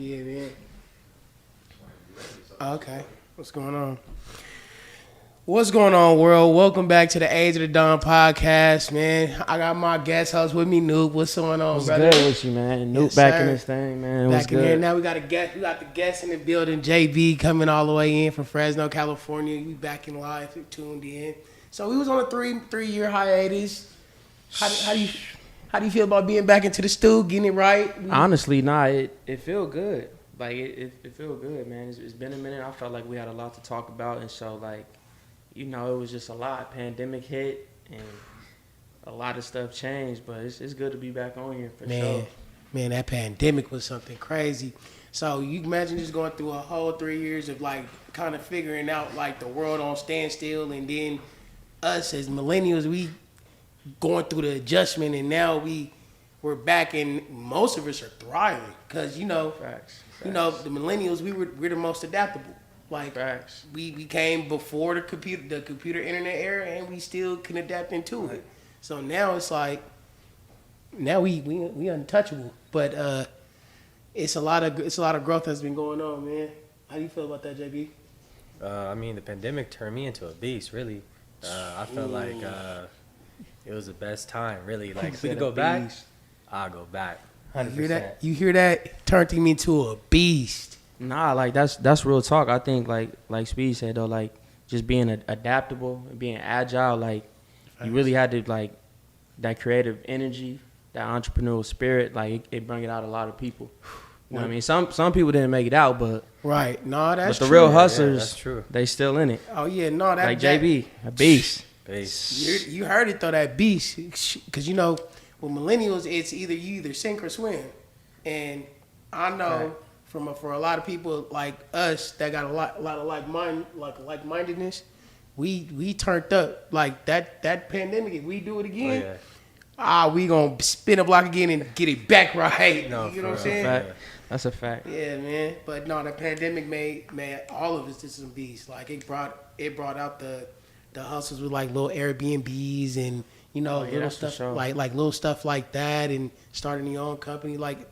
Yeah, man. Okay. What's going on? What's going on, world? Welcome back to the Age of the Dawn podcast, man. I got my guest host with me, Noob. What's going on, What's brother? good with you, man? Noob Yes, back sir. in this thing, man. Back What's in here. good? Now we got a guest. We got the guest in the building, JB, coming all the way in from Fresno, California. We back in live, tuned in. So we was on a three-year hiatus. How do you feel about being back into the stew, getting it right? Honestly, nah, it feel good. Like, it feel good, man. It's been a minute. I felt like we had a lot to talk about. And so, like, you know, it was just a lot. Pandemic hit, and a lot of stuff changed. But it's good to be back on here, for sure. Man, that pandemic was something crazy. So you imagine just going through a whole 3 years of, like, kind of figuring out, like, the world on standstill. And then us as millennials, we going through the adjustment. And now we're back, and most of us are thriving. Because, you know, Facts. you know, the millennials, we're the most adaptable. Like, Facts. we came before the computer internet era, and we still can adapt into it. So now it's like, now we untouchable. But it's a lot of growth that's been going on, man. How do you feel about that, JB? I mean, the pandemic turned me into a beast, really. I felt like it was the best time, really. Like, if we could go back, I'll go back. 100%. You hear that? Turned me into a beast. Nah, like, that's real talk. I think, like Speed said, though, like, just being adaptable and being agile, like, you really had to, like, that creative energy, that entrepreneurial spirit, like, it brought it out a lot of people. You know what I mean? Some people didn't make it out, but Right. No, that's but the true. real Yeah, hustlers, that's true. they still in it. Oh, yeah. No, that Like JB, a beast. Peace. You heard it though, that beast, because you know with millennials it's either sink or swim, and I know for a lot of people like us that got a lot of like mindedness, we turned up like that pandemic. If we do it again, we gonna spin a block again and get it back right. No, you know what I'm for saying? Fact. That's a fact. Yeah, man. But no, the pandemic made all of us to some beasts. Like it brought out the hustles with like little Airbnbs and you know little that's for stuff sure. like little stuff like that, and starting your own company. Like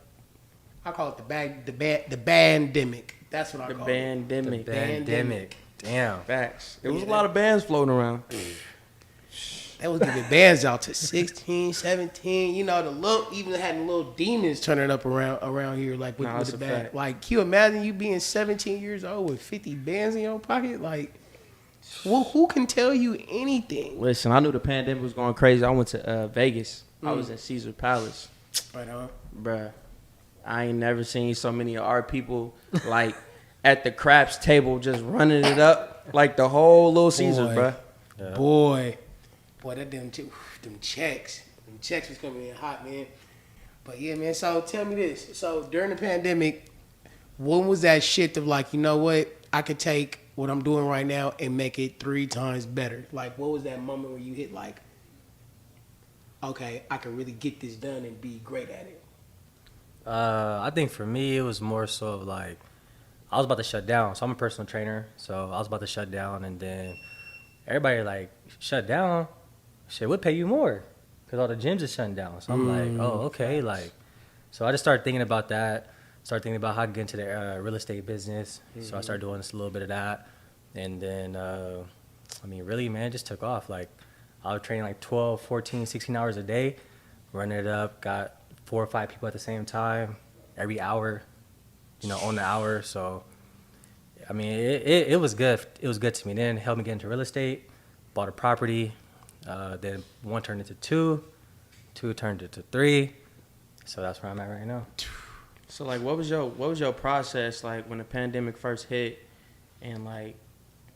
I call it the bandemic. That's what I call it. Bandemic. Pandemic. Damn. Facts. There was Yeah, a lot of bands floating around. That was giving bands out to 16, 17. You know, even had the little demons turning up around here, like with That's the a band. fact. Like, can you imagine you being 17 years old with 50 bands in your pocket? Like, who can tell you anything? Listen, I knew the pandemic was going crazy. I went to Vegas. I was at Caesar Palace. Right on. Bruh, I ain't never seen so many of our people, like, at the craps table just running it up, like the whole little Caesar, Boy. bruh. Yeah. Boy, that them checks was coming in hot, man. But yeah, man. So tell me this. So during the pandemic, when was that shift of like, you know what, I could take what I'm doing right now and make it 3 times better? Like, what was that moment where you hit like, okay, I can really get this done and be great at it? I think for me, it was more so of like, I was about to shut down. So I'm a personal trainer. So I was about to shut down, and then everybody like, shut down? Shit, we'll pay you more because all the gyms are shutting down. So I'm like, oh, okay. Like, so I just started thinking about that. Started thinking about how to get into the real estate business. So I started doing just a little bit of that. And then, I mean, really, man, it just took off. Like, I was training like 12, 14, 16 hours a day, running it up, got 4 or 5 people at the same time, every hour, you know, on the hour. So, I mean, it was good. It was good to me. Then it helped me get into real estate, bought a property. Then 1 turned into 2, 2 turned into 3. So that's where I'm at right now. So, like, what was your process, like, when the pandemic first hit? And, like,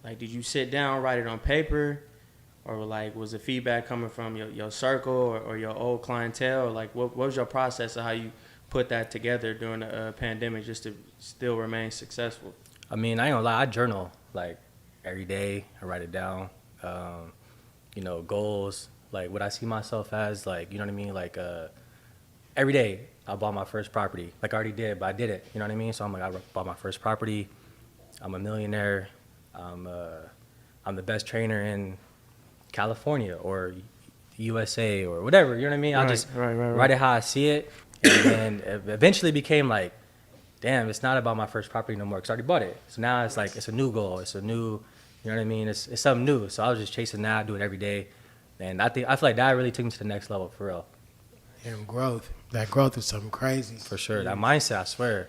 did you sit down, write it on paper? Or, like, was the feedback coming from your circle or your old clientele? Or, like, what was your process of how you put that together during the pandemic just to still remain successful? I mean, I ain't gonna lie, I journal, like, every day. I write it down. You know, goals, like, what I see myself as, like, you know what I mean? Like, every day I bought my first property. Like, I already did, but I did it. You know what I mean? So I'm like, I bought my first property. I'm a millionaire. I'm the best trainer in California or USA or whatever. You know what I mean? I just right. write it how I see it. And then it eventually became like, damn, it's not about my first property no more because I already bought it. So now it's like it's a new goal. It's a new, you know what I mean? It's something new. So I was just chasing that, do it every day, and I feel like that really took me to the next level for real. And growth. That growth is something crazy. For sure, that mindset, I swear.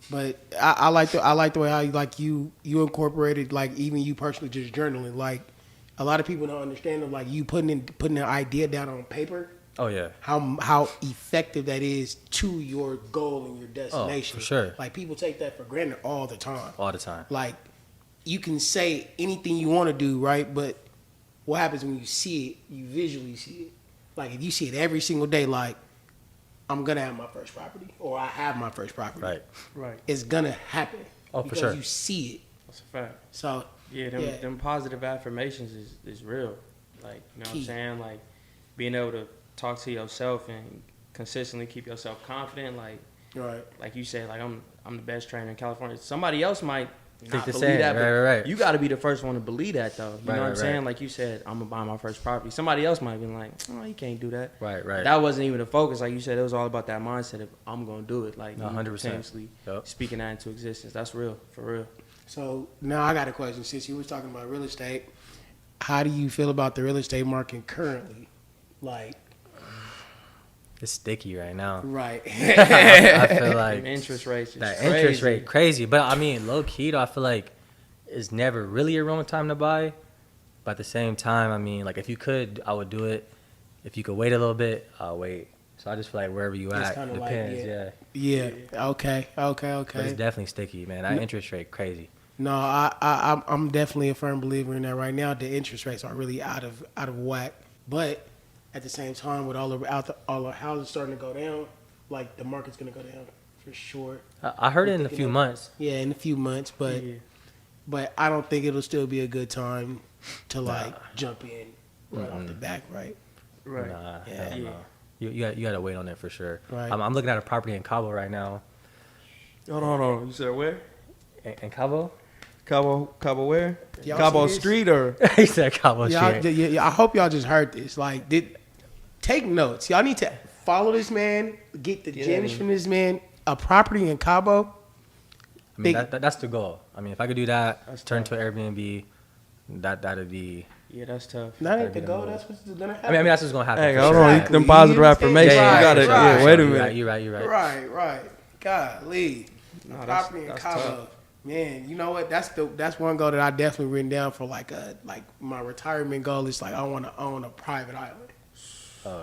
But I like the way how you incorporated, like, even you personally just journaling. Like, a lot of people don't understand of, like, you putting an idea down on paper. Oh yeah. How effective that is to your goal and your destination. Oh, for sure. Like, people take that for granted all the time. All the time. Like, you can say anything you want to do, right? But what happens when you see it? You visually see it. Like, if you see it every single day, like, I'm gonna have my first property, or I have my first property. Right. Right. It's gonna happen. Oh, for because sure. you see it. That's a fact. So Yeah, them positive affirmations is real. Like, you know what I'm Key. saying? Like, being able to talk to yourself and consistently keep yourself confident. Like you said, like, I'm the best trainer in California. Somebody else might not the believe same. that, but Right. you got to be the first one to believe that, though. You know what I'm Right. saying? Like you said, I'm gonna buy my first property. Somebody else might be like, oh, you can't do that. Right. That wasn't even the focus. Like you said, it was all about that mindset of I'm gonna do it. Like, 100%. continuously Yep. speaking that into existence. That's real, for real. So now I got a question. Since you was talking about real estate, how do you feel about the real estate market currently? Like, It's sticky right now. right. I feel like Them interest rates is that crazy. interest rate crazy. But I mean, low key though, I feel like it's never really a wrong time to buy. But at the same time, I mean, like, if you could, I would do it. If you could wait a little bit, I'll wait. So I just feel like wherever you It's at kinda like, depends. yeah. Yeah. Yeah. Okay. But it's Okay. definitely sticky, man. That interest rate crazy. No, I'm definitely a firm believer in that right now. The interest rates are really out of whack. But at the same time, with all the houses starting to go down, like, the market's gonna go down for sure. I heard it in a few months. Yeah, in a few months, but Yeah. but I don't think it'll still be a good time to, like, jump in right off the back, right? Right. Nah, Yeah. hell no. You gotta wait on it for sure. Right. I'm looking at a property in Cabo right now. Hold on. You said where? In Cabo? Cabo where? Y'all Cabo see this? Street or? He said Cabo Y'all, Street. yeah, I hope y'all just heard this. Like, take notes. Y'all need to follow this man, get the Get gems at him. from this man. A property in Cabo. I mean, big- that's the goal. I mean, if I could do that, That's turn tough. to Airbnb, that'd be. Yeah, that's tough. That ain't That'd the be the goal. move. That's what's gonna I happen. mean, that's what's gonna happen. Hey, for hold sure. on. Exactly. Them positive You- affirmations. Yeah, you gotta. right, Yeah, right. wait a You're minute. right. You're right. Right. Golly. No, A that's- property in that's Cabo. tough. Man, you know what? That's one goal that I definitely written down for, like my retirement goal is, like, I want to own a private island.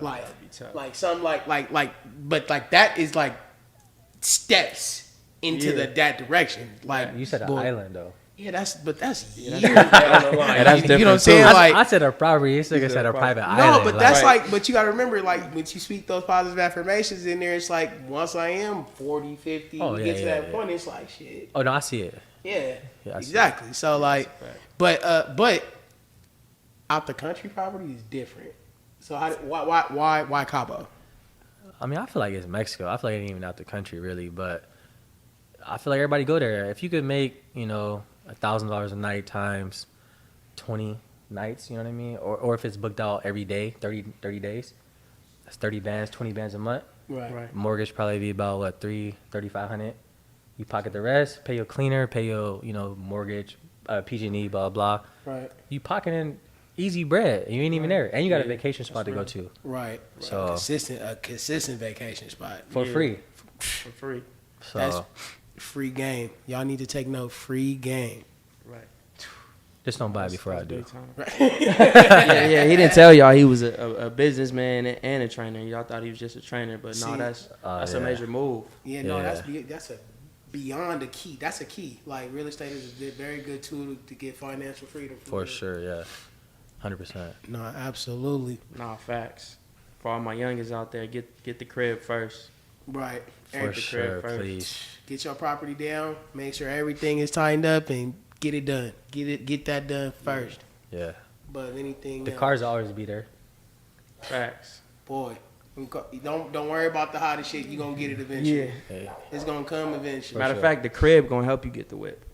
Like, that'd be tough. like some like, but like that is like steps into Yeah. that direction. Like, You said an boy, island though. Yeah, that's years that's- down the line. Yeah, that's you know what I'm different, saying? too. Like, I said a property. This nigga said said a a private no, island. but that's Right. like, but you got to remember, like, when you speak those positive affirmations in there, it's like, once I am 40, 50, Oh, we yeah, get to yeah, that yeah. point, it's like, shit. Oh no, I see it. Yeah, Yeah, I see exactly. So, like, fact. but out the country property is different. So why Cabo? I mean, I feel like it's Mexico. I feel like it ain't even out the country really, but I feel like everybody go there. If you could make, $1,000 a night times 20 nights, you know what I mean? Or if it's booked out every day, 30 days, that's 30 bands, 20 bands a month. Right. Mortgage probably be about what, $3,500. You pocket the rest, pay your cleaner, pay your, mortgage, PG&E, blah blah. Right. You pocketing easy bread, and you ain't even there, and you got a Yeah, vacation spot to go right. to Right. So- a consistent vacation spot. for Yeah. free. For free. So That's free game. Y'all need to take note. Free game. Right. just don't buy it before I do. Big time. yeah. He didn't tell y'all he was a businessman and a trainer. Y'all thought he was just a trainer, but no, See, that's yeah. a major move. Yeah, no, Yeah. that's a beyond a key. That's a key. Like, real estate is a very good tool to get financial freedom. For sure, yeah, 100%. No, absolutely. Nah, facts. For all my youngins out there, get the crib first. Right. For the crib sure, first. please. Get your property down. Make sure everything is tightened up and get it done. Get that done first. Yeah, But anything the else, cars will always be there. Facts. boy, don't worry about the hottest shit. You gonna get it eventually. Yeah. Hey, It's gonna come eventually. Matter of sure. fact, the crib gonna help you get the whip.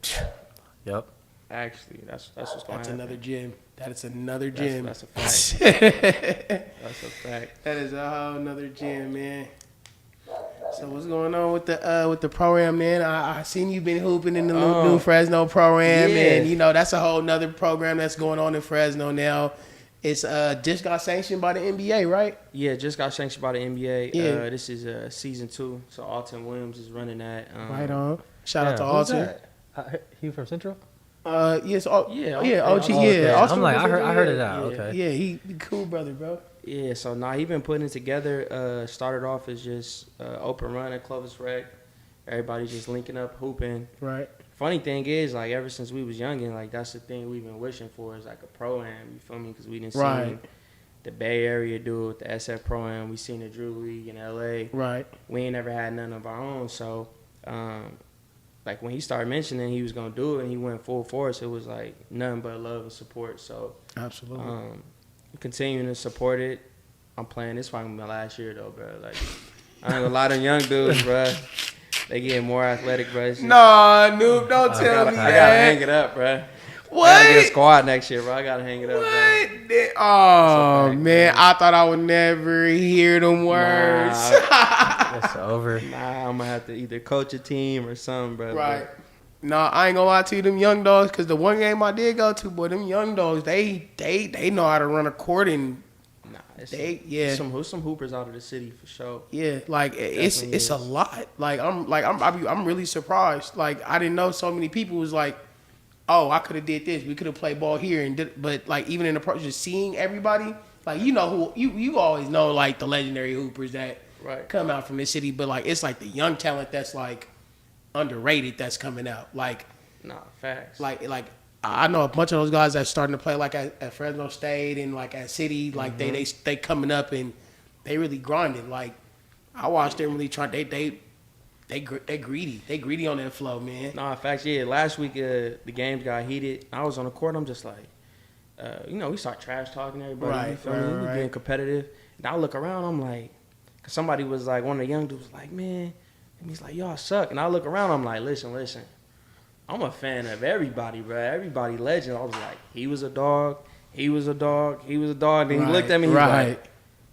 yep. Actually, that's what's gonna That's happen. another gym. That is another gym. That's a fact. That's a fact. That is a whole another gym, man. So what's going on with the program, man? I seen you been hooping in the new Fresno program, yeah. and you know that's a whole nother program that's going on in Fresno now. It's just got sanctioned by the NBA, right? Yeah, just got sanctioned by the NBA. Yeah. This is season 2, so Alton Williams is running that. Right on. Shout out to who's Alton. that? He from Central? Yes. OG. Yeah, Yeah. Okay. Alton I'm like, was I heard yeah. of that. Yeah. Okay. Yeah, he cool brother, bro. Yeah, so he been putting it together. Started off as just open run at Clovis Rec. Everybody just linking up, hooping. Right. Funny thing is, like, ever since we was youngin', like, that's the thing we've been wishing for is, like, a pro-am, you feel me? Because we didn't see the Bay Area do it, the SF Pro-am. We seen the Drew League in L.A. Right. We ain't never had none of our own. So, like, when he started mentioning he was going to do it and he went full force, it was, like, nothing but love and support. So, Absolutely. continuing to support it. I'm playing. This probably my last year, though, bro. Like, I ain't gonna lie to them young dudes, bro. They getting more athletic, bro. Nah, noob, don't tell me I gotta that. hang it up, bro. What? I gotta get a squad next year, bro. I gotta hang it up, bro. What? Oh, okay, man. I thought I would never hear them words. It's over. Nah, I'm gonna have to either coach a team or something, bro. Right. Nah, I ain't gonna lie to you, them young dogs, because the one game I did go to, boy, them young dogs, they know how to run a court and Nah, yeah. some hoopers out of the city for sure. yeah, like it's Definitely a is. lot. I'm really surprised. Like I didn't know so many people was like, oh, I could have did this. We could have played ball here but like even in the process of seeing everybody, like you know who you always know like the legendary hoopers that Right. come out from the city, but like it's like the young talent that's like underrated that's coming out. Like Nah, facts. I know a bunch of those guys that's starting to play like at Fresno State and like at City, like they coming up and they really grinding. Like I watched them really try. They greedy on that flow, man. Nah, facts. Yeah, last week the games got heated. I was on the court. I'm just like, we start trash talking everybody. Right, You feel me? We right. being competitive. And I look around. I'm like, cause somebody was like, one of the young dudes was like, man, and he's like, y'all suck. And I look around. I'm like, listen. I'm a fan of everybody, bro. Everybody legend. I was like, he was a dog. He was a dog. He was a dog. Then he looked at me. He was like,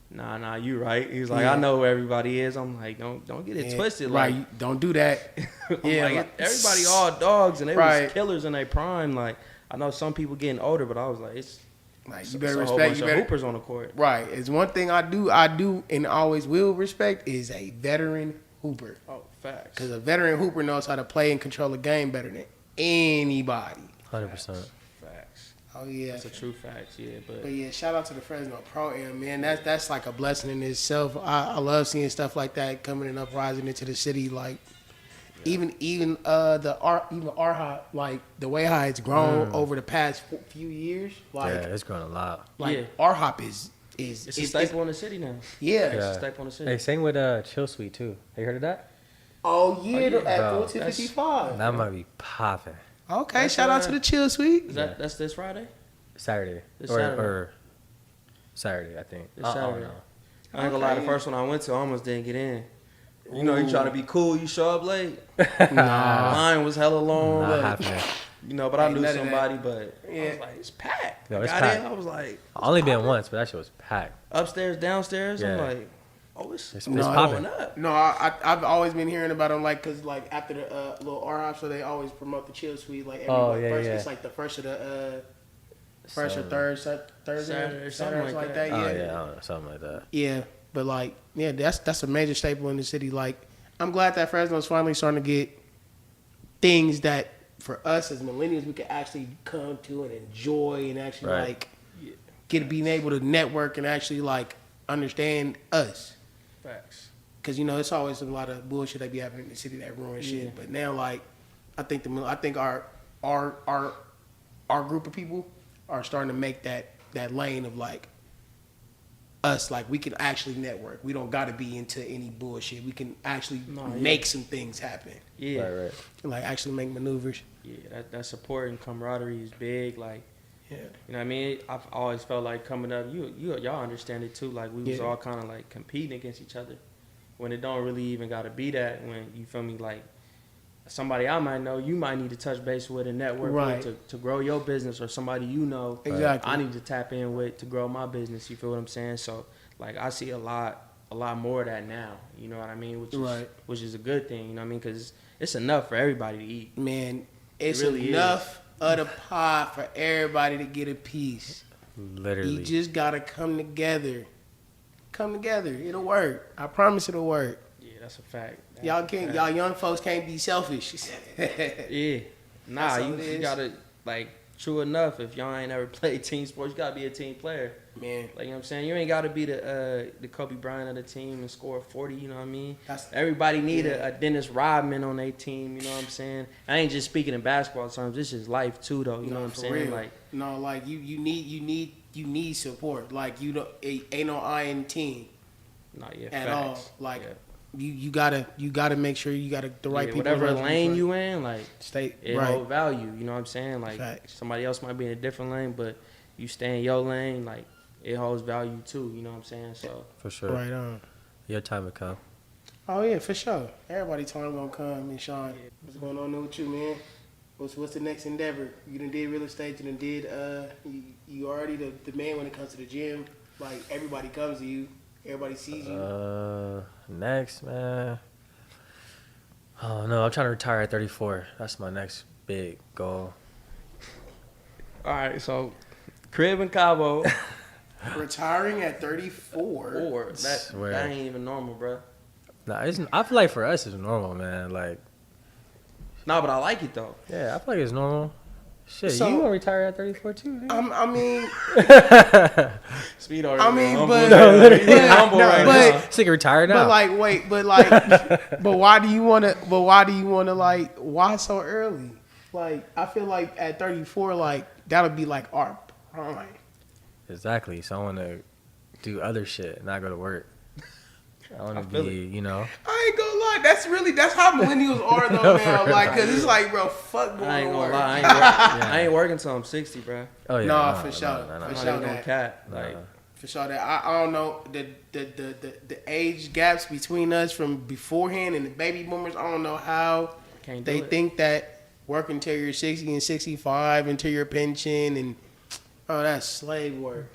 nah, you right. He was like, Yeah. I know who everybody is. I'm like, don't get it twisted. Right, Like, don't do that. yeah, like, everybody all dogs and they Right. was killers in their prime. Like, I know some people getting older, but I was like, it's Like you better a whole respect. bunch You of better hoopers on the court. right. It's one thing I do, and always will respect is a veteran hooper. Oh, facts. Because a veteran hooper knows how to play and control a game better than anybody. 100%. Facts. Oh yeah. That's a true fact. Yeah, but But yeah, shout out to the Fresno Pro-Am, man. That's like a blessing in itself. I love seeing stuff like that coming and uprising into the city. Like even our hop, like the way how it's grown over the past few years. Like Yeah, it's grown a lot. Yeah. our hop is it's a staple in the city now. yeah. It's Yeah. a staple in the city. Hey, same with Chill Suite too. Have you heard of that? Oh yeah, yeah. at Bro, 1455. That might be popping. Okay, That's, shout out to the Chill Suite. That's this Friday? Saturday. This or, Saturday. or Saturday, I think. This I don't Saturday. know. I ain't gonna lie, the Okay. first one I went to, I almost didn't get in. You know, you try to be cool, you show up late. Nah. Line was hella long. Not Look, happening. you know, but I Ain't knew none of that. somebody, but I Yeah. was like, it's packed. Yo, I it's got packed. in, I was like, I only been once, but that shit was packed. upstairs, downstairs. I'm Yeah. like, oh, it's It's No, popping. going up. No, I've always been hearing about them, like, cause like after the little R hop, so they always promote the Chill Suite, like every Oh, like, yeah, first, yeah. it's like the first of the first or So- Thursday, Saturday, something Saturdays like like that. that. Oh Yeah, yeah, I don't know, something like that. yeah, but like, yeah, that's a major staple in the city. Like, I'm glad that Fresno's finally starting to get things that for us as millennials we can actually come to and enjoy and actually Right. like being able to network and actually like understand us. Facts. Cause you know it's always a lot of bullshit that be happening in the city that ruins shit. Yeah. But now, like, I think our group of people are starting to make that lane of like us. Like we can actually network. We don't got to be into any bullshit. We can actually make some things happen. Yeah. Right. Like actually make maneuvers. Yeah, that support and camaraderie is big. Like, Yeah. you know what I mean? I've always felt like coming up, y'all understand it too. Like, we was Yeah. all kind of like competing against each other when it don't really even got to be that. When, you feel me, like somebody I might know, you might need to touch base with and network Right. with to grow your business, or somebody you know Exactly. I need to tap in with to grow my business. You feel what I'm saying? So, like, I see a lot a lot more of that now. You know what I mean? Right. Which is a good thing. You know what I mean? Because it's enough for everybody to eat. Man, it's really enough of the pie for everybody to get a piece. Literally. You just gotta come together. Come together. It'll work. I promise it'll work. Yeah, that's a fact. That's Y'all a can't. fact. Y'all young folks can't be selfish. Yeah. Nah, That's all you it is. gotta, like, true enough, if y'all ain't ever played team sports, you gotta be a team player. Man, Like, you know what I'm saying? You ain't gotta be the Kobe Bryant of the team and score 40, you know what I mean? That's- Everybody need yeah. a Dennis Rodman on their team, you know what I'm saying? I ain't just speaking in basketball terms, this is life too, though, you know what I'm for saying? real. Like, no, like you need support. Like you don't ain't no I in team nah, yeah, at facts. all. Like Yeah. you gotta make sure you got the right Yeah, people. whatever around lane right. you in, like, Stay it right. hold value, you know what I'm saying? Like, Facts. somebody else might be in a different lane, but you stay in your lane, like, it holds value too, you know what I'm saying? So, For sure. Right on. Your time will come. Oh yeah, for sure. Everybody time gonna come. And Sean, what's going on there with you, man? What's the next endeavor? You done did real estate. You done did. You already the man when it comes to the gym. Like everybody comes to you. Everybody sees you. Next, man. Oh no, I'm trying to retire at 34. That's my next big goal. all right, so, crib in Cabo. Retiring at 34. Or Swear. that ain't even normal, bro. Nah, I feel like for us it's normal, man. Like, Nah, but I like it though. yeah, I feel like it's normal. Shit, So- you gonna retire at 34 too? Nigga? I mean, Speed I mean, humble. but- No, literally. He's humble no, right but- now. This nigga retired now. but like, wait, but like, but why do you wanna? But why do you wanna like? Why so early? Like, I feel like at 34, like that'll be like our prime. Exactly. So I want to do other shit, not go to work. I want to feel be, you know. I ain't gonna lie. That's how millennials are though now. Like, cause it's like, bro, fuck going I ain't to gonna work. lie. I ain't working till I'm 60, bro. Oh yeah. Nah, for sure. I'm For not sure even gonna that. cap. Like, For sure that I don't know the age gaps between us from beforehand and the baby boomers. I don't know how can't do they it. think that working until you're 60 and 65 until your pension and that's slave work.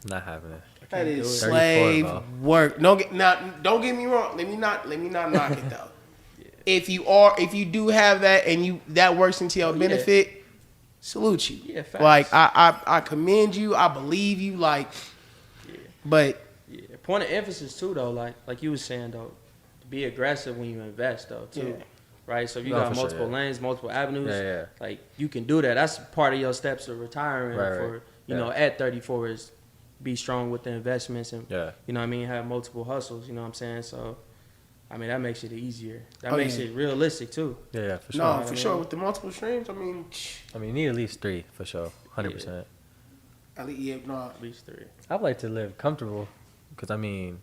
Not having it. That do is it. slave 34, work. Don't get me wrong. Let me not knock it though. If you do have that and that works into your yeah. benefit, salute you. Yeah, facts. Like I commend you. I believe you. Like, but yeah. Point of emphasis too, though. Like you was saying though, be aggressive when you invest though too. Yeah. Right. So if you No, got for sure, multiple yeah. lanes, multiple avenues. Yeah. Like you can do that. That's part of your steps of retiring Right, for right. you know at 34 is be strong with the investments and Yeah. you know what I mean, have multiple hustles. You know what I'm saying? So. I mean, that makes it easier. That Oh, makes yeah. it realistic too. Yeah, for sure. no, I for mean? sure with the multiple streams. I mean, I mean, you need at least 3 for sure. 100%. at least yeah, no, At least 3. I'd like to live comfortable because I mean,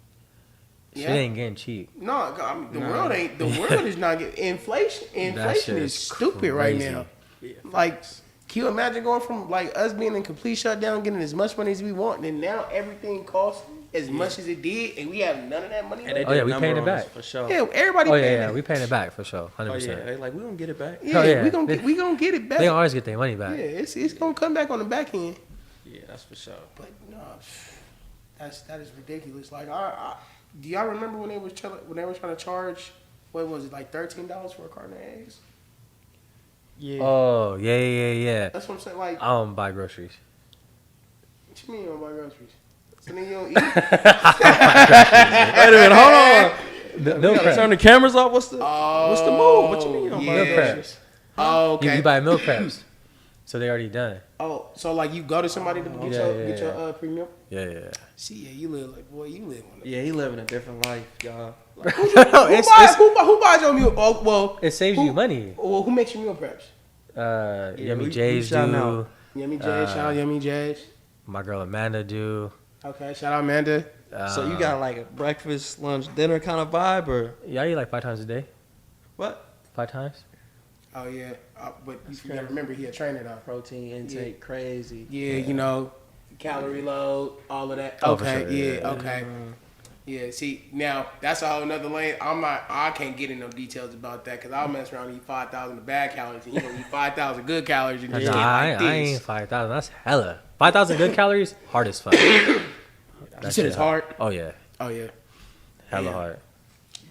shit Yeah. ain't getting cheap. no. I mean, the Nah. world ain't. The world is not getting inflation. Inflation shit is is stupid right crazy. now. Yeah. Like, can you imagine going from like us being in complete shutdown, getting as much money as we want, and now everything costs as much as it did, and we have none of that money And they left? Oh, did yeah, a we number paying it on us back. for sure. Yeah, everybody. Oh paying yeah, that. we paying it back for sure. 100%. Oh yeah, they like we gonna get it back. Yeah, Oh, yeah. we gonna get it back. They always get their money Yeah, back. it's gonna come back on the back end. Yeah, that's for sure. But no, that is ridiculous. Like, do y'all remember when they was trying to charge? What was it, like $13 for a carton of eggs? Yeah. Oh yeah. That's what I'm saying. Like, I don't buy groceries. what you mean you don't buy groceries? So then you don't eat. Wait a minute, hold on. Meal We gotta prep. turn the cameras off. What's the move? What you mean you don't buy Meal prep. groceries? Oh, okay. You buy meal preps, so they already done. Oh, so like you go to somebody to get Yeah, your premium. Yeah. See, yeah, you live like boy, you live on. Yeah, he living a different life, y'all. Like, Who buys your meal? Oh, well, It saves who- you money. Well, who makes your meal preps? Yummy we J's shouting do. out. Yummy Jazz. Shout out Yummy Jazz. My girl Amanda do. Okay, shout out Amanda. so you got like a breakfast, lunch, dinner kind of vibe, or Yeah, I eat like 5 times a day. what? 5 times. Oh yeah, but you gotta remember he a trainer though. Protein intake, crazy. Yeah, you know, calorie load, all of that. Oh, for Okay, sure, yeah, yeah. okay. Yeah, see, now that's a whole nother lane. I can't get in no details about that because I'll mess around and eat 5,000 bad calories and you gonna eat 5,000 good calories and just Nah, get I like ain't this. 5,000. That's hella. 5,000 good calories, hard as fuck. You said it's hard. Oh yeah. Oh yeah. hella Damn. hard.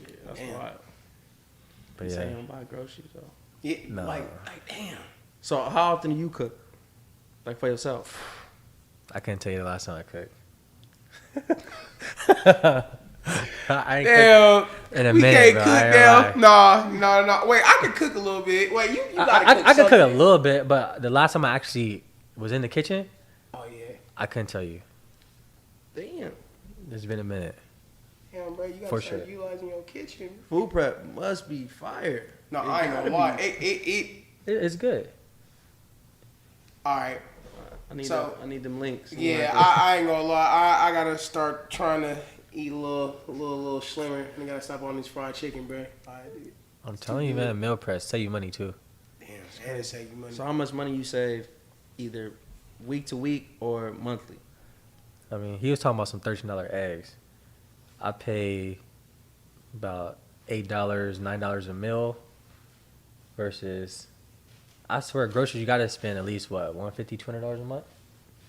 Yeah, that's Damn. wild. But You yeah, say you don't buy groceries though. Yeah, No. like damn. So how often do you cook? Like for yourself? I can't tell you the last time I cooked. I ain't Damn, in a we minute, can't bro. cook I ain't now. gonna No. Wait, I can cook a little bit. Wait, you I gotta cook could cook a something. little bit, but the last time I actually was in the kitchen, Oh yeah. I couldn't tell you. Damn. It's been a minute. Damn, bro, you gotta For start sure. utilizing your kitchen. Food prep must be fire. No, It I ain't gotta gonna lie. be. It's good. All right. I need them links. Yeah, I ain't gonna lie. I gotta start trying to eat a little slimmer. I gotta stop on this fried chicken, bro. I'm telling you, man, meal prep save you money too. Damn, and it save you money. So how much money you save, either week to week or monthly? I mean, he was talking about some $13 eggs. I pay about $8, $9 a meal versus, I swear, groceries, you got to spend at least, what, $150, $200 a month?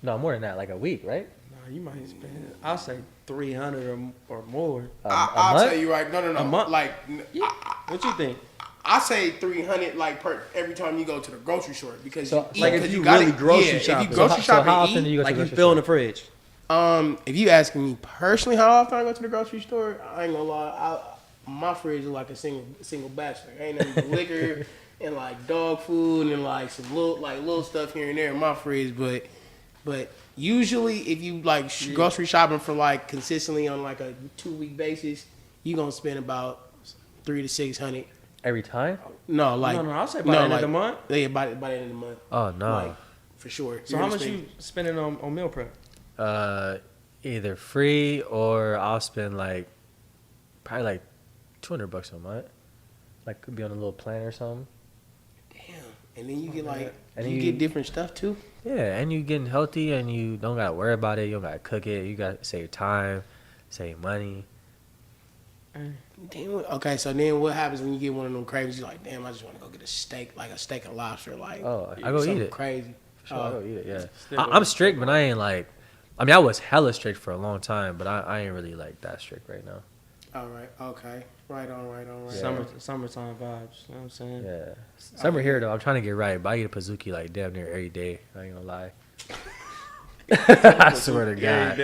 No, more than that, like a week, right? Nah, you might spend, I'll say 300 or more. I'll month? tell you right. No. A month? Like, Yeah. What you think? I say 300 like per every time you go to the grocery store because So, you eat, like, if 'cause you gotta- really grocery yeah, shopping. If you grocery So shopping, how and often do eat, you go Like to the you grocery fill in store? the fridge. if you asking me personally how often I go to the grocery store, I ain't gonna lie. My fridge is like a single bachelor. Ain't nothing but liquor and like dog food and like some little stuff here and there in my fridge. But usually if you like grocery shopping for like consistently on like a 2-week basis, you gonna spend about $300 to $600. Every time? No, like No, I'll say by the end of the month. Yeah, by the end of the month. Oh, no. Like, for sure. So how much you spending on meal prep? Either free or I'll spend like probably like $200 a month. Like could be on a little plan or something. Damn. And then you get like And you you- get different stuff too. Yeah, and you getting healthy and you don't gotta worry about it. You don't gotta cook it. You gotta save time, save money. Damn. Okay, so then what happens when you get one of them cravings? You're like, damn, I just want to go get a steak, like a steak and lobster, like Oh, I go eat something it. crazy. For sure, I go eat it. Yeah, Still I'm strict, but I ain't like. I mean, I was hella strict for a long time, but I ain't really like that strict right now. All right. Okay. Right on. Yeah. Summertime vibes. You know what I'm saying? Yeah, summer here though. I'm trying to get right, but I eat a Pizookie like damn near every day. I ain't gonna lie. I swear to God.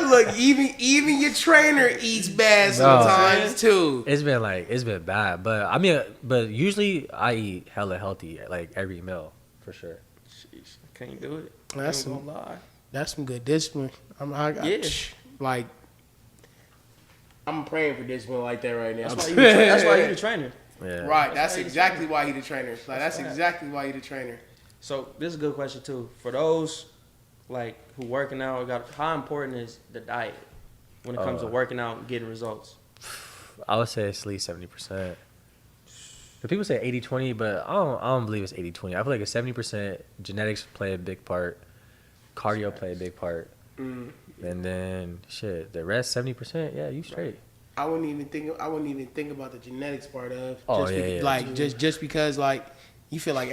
Look, even your trainer eats bad sometimes too. It's been bad, but I mean, but usually I eat hella healthy like every meal for sure. Sheesh, I can't do it. That's I ain't gonna lie. That's some good discipline. Like I'm praying for discipline like that right now. That's why you the trainer. Yeah. Right. That's why he the exactly why he the trainer. Like that's right. exactly why he the trainer. So this is a good question too. For those like who working out, how important is the diet when it comes to working out and getting results? I would say it's at least 70%. The people say 80-20, but I don't believe it's 80-20. I feel like it's 70%. Genetics play a big part. Cardio play a big part. Mm. And then shit, the rest 70%. Yeah, you straight. I wouldn't even think about the genetics part of. Oh, just yeah. Like just because like you feel like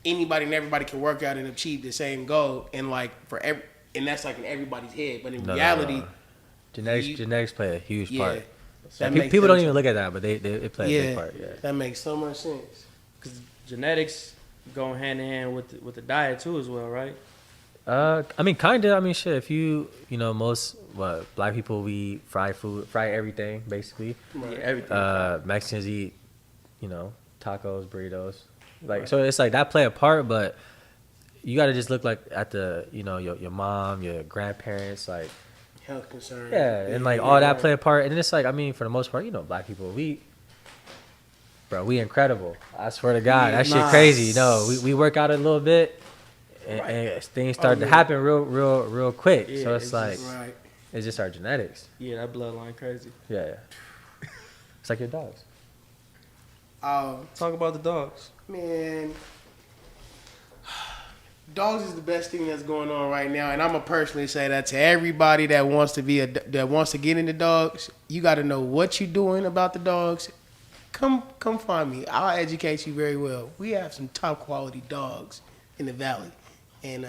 anybody and everybody can work out and achieve the same goal, and like and that's like in everybody's head, but in reality, Genetics play a huge yeah, part. that Yeah, makes people don't sense. even look at that, but they play a big part. Yeah. That makes so much sense. Because genetics go hand in hand with the diet too as well, right? I mean, kinda. I mean, shit. If most black people, we eat fried food, fry everything basically. Right. Yeah, everything. Mexicans eat, tacos, burritos. Like so, it's like that play a part, but you got to just look like at the your mom, your grandparents, like Health concerns. yeah, and like all that play a part. And then it's like, I mean, for the most part, black people, we incredible. I swear to God, that shit crazy. We work out a little bit, and things start to happen real quick. Yeah, so it's like Right. it's just our genetics. Yeah, that bloodline crazy. Yeah. It's like your dogs. Talk about the dogs. Man, dogs is the best thing that's going on right now, and I'm gonna personally say that to everybody that wants to get into dogs. You got to know what you're doing about the dogs. Come find me. I'll educate you very well. We have some top quality dogs in the valley, and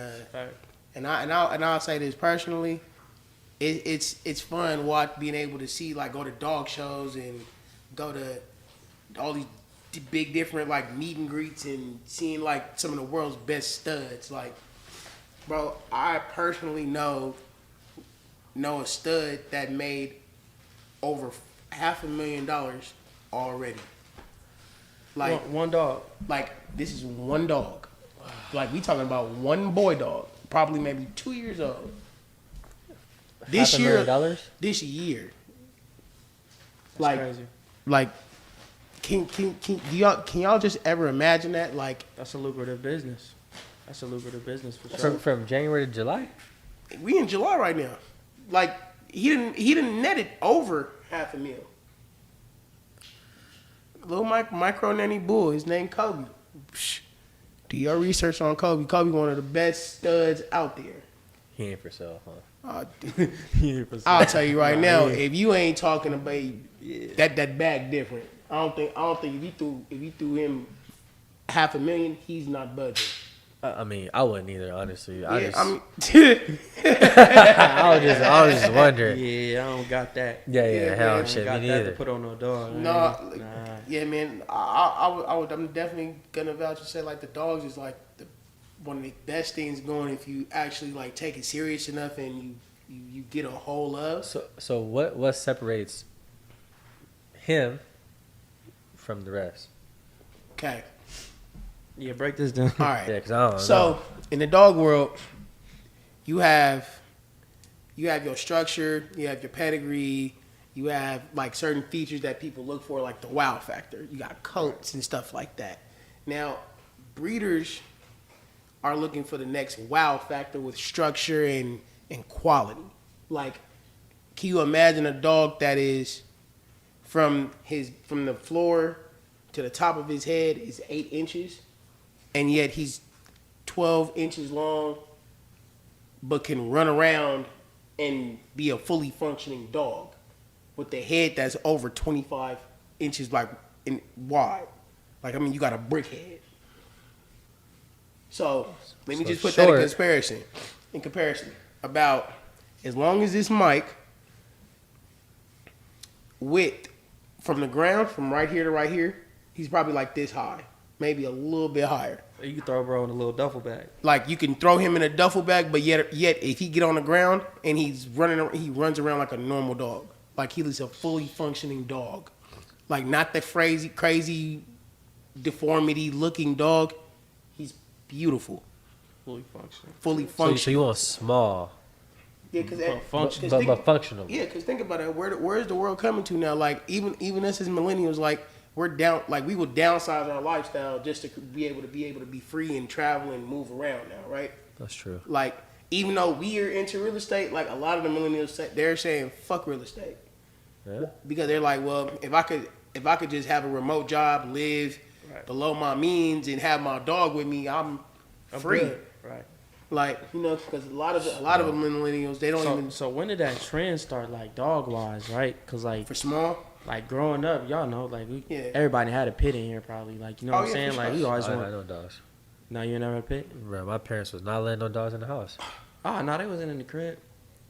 I'll say this personally. it's fun being able to see, like, go to dog shows and go to all these big different like meet and greets and seeing like some of the world's best studs. Like, bro, I personally know a stud that made over $500,000 already. Like one dog. Like, this is one dog. Like, we talking about one boy dog, probably maybe 2 years old. This year, $500,000? this year. That's Like, crazy. like, can y'all just ever imagine that? Like, That's a lucrative business. That's a lucrative business for sure. From January to July? we in July right now. Like, he didn't net it over $500,000. Little micro nanny bull, his name Kobe. Psh, do your research on Kobe. Kobe, one of the best studs out there. He ain't for sale, huh? I'll tell you right now, if you ain't talking about that bag different. I don't think if you threw him $500,000, he's not budging. I mean, I wouldn't either, honestly. I I was just wondering. Yeah, I don't got that. Yeah, hell, man, shit, got me that neither. to put on no dog. No, Nah. yeah, man. I'm definitely gonna vouch and say like the dogs is like one of the best things going if you actually like take it serious enough and you get a hold of. So what separates him from the rest? Okay, Yeah, break this down. all right. Yeah, because I don't know. So in the dog world, you have your structure, you have your pedigree, you have like certain features that people look for, like the wow factor. You got coats and stuff like that. Now, breeders are looking for the next wow factor with structure and quality. Like, can you imagine a dog that is from the floor to the top of his head is 8 inches, and yet he's 12 inches long, but can run around and be a fully functioning dog with the head that's over 25 inches like wide. Like, I mean, you got a brick head. So let me So just put short. that in comparison. About as long as this mic, width from the ground, from right here to right here, he's probably like this high, maybe a little bit higher. You can throw bro in a little duffel bag. Like, you can throw him in a duffel bag, but yet if he get on the ground and he runs around like a normal dog. Like, he's a fully functioning dog. Like, not the crazy deformity looking dog. He's beautiful. Fully functional. Fully So functional. you want small, Yeah, because but functional. Yeah, because think about it. Where is the world coming to now? Like, even us as millennials, like, we're down. Like, we will downsize our lifestyle just to be able to be free and travel and move around now, right? That's true. Like, even though we are into real estate, like, a lot of the millennials, they're saying fuck real estate. Yeah. Because they're like, well, if I could just have a remote job, live below my means, and have my dog with me, I'm free. Good. Right. Like, you know, because a lot of millennials, they don't even So when did that trend start, like dog wise, right? Because like for small. like growing up, y'all know, like everybody had a pit in here probably. Like, you know what I'm saying? for Like, sure. we always I want. know dogs. No, you never had a pit? Bro, my parents was not letting no dogs in the house. Oh, no, they wasn't in the crib.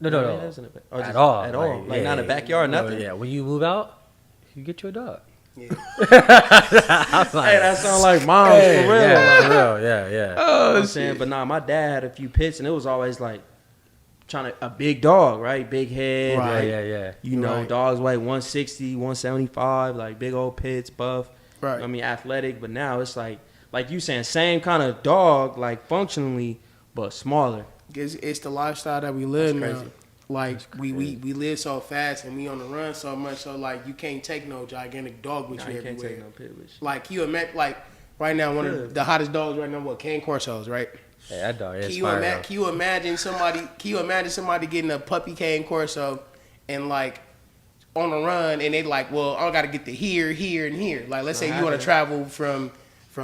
No. They wasn't in the, or At just- all. At all. Like, not in the backyard, no, nothing. Yeah, when you move out, you get you a dog. Yeah. I'm like, Hey, that sound like moms hey, for real. Yeah, for real. Yeah. You know what I'm saying? But nah, my dad had a few pits, and it was always like a big dog, right? Big head. Right. Like, Yeah. you know, Right. dogs weigh 160, 175, like big old pits, buff. Right. I mean, athletic. But now it's like you saying, same kind of dog, like functionally, but smaller. It's the lifestyle that we live That's now. crazy. Like, we live so fast and we on the run so much, so like you can't take no gigantic dog with Nah, you you can't everywhere. take no pit with you. Like, you imagine, like right now, one of the hottest dogs right now, Cane Corsos, right? Hey, that dog is Can fire. you imagine somebody getting a puppy Cane Corso and like on the run and they like, well, I gotta get to here, here, and here. Like, let's say you want to travel from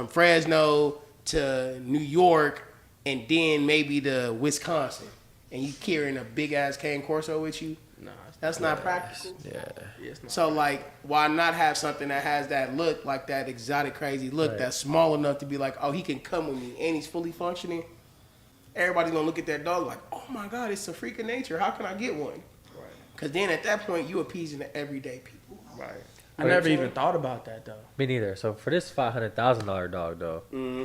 Fresno to New York and then maybe to Wisconsin, and you carrying a big ass Cane Corso with you. Nah, That's not practical. Yeah. it's not. So like, why not have something that has that look, like that exotic, crazy look, Right. that's small enough to be like, oh, he can come with me and he's fully functioning. Everybody's gonna look at that dog like, oh my God, it's a freak of nature. How can I get one? Because then at that point, you appeasing the everyday people. Right. I Right. never even thought about that though. Me neither. So for this $500,000 dog though. Mm-hmm.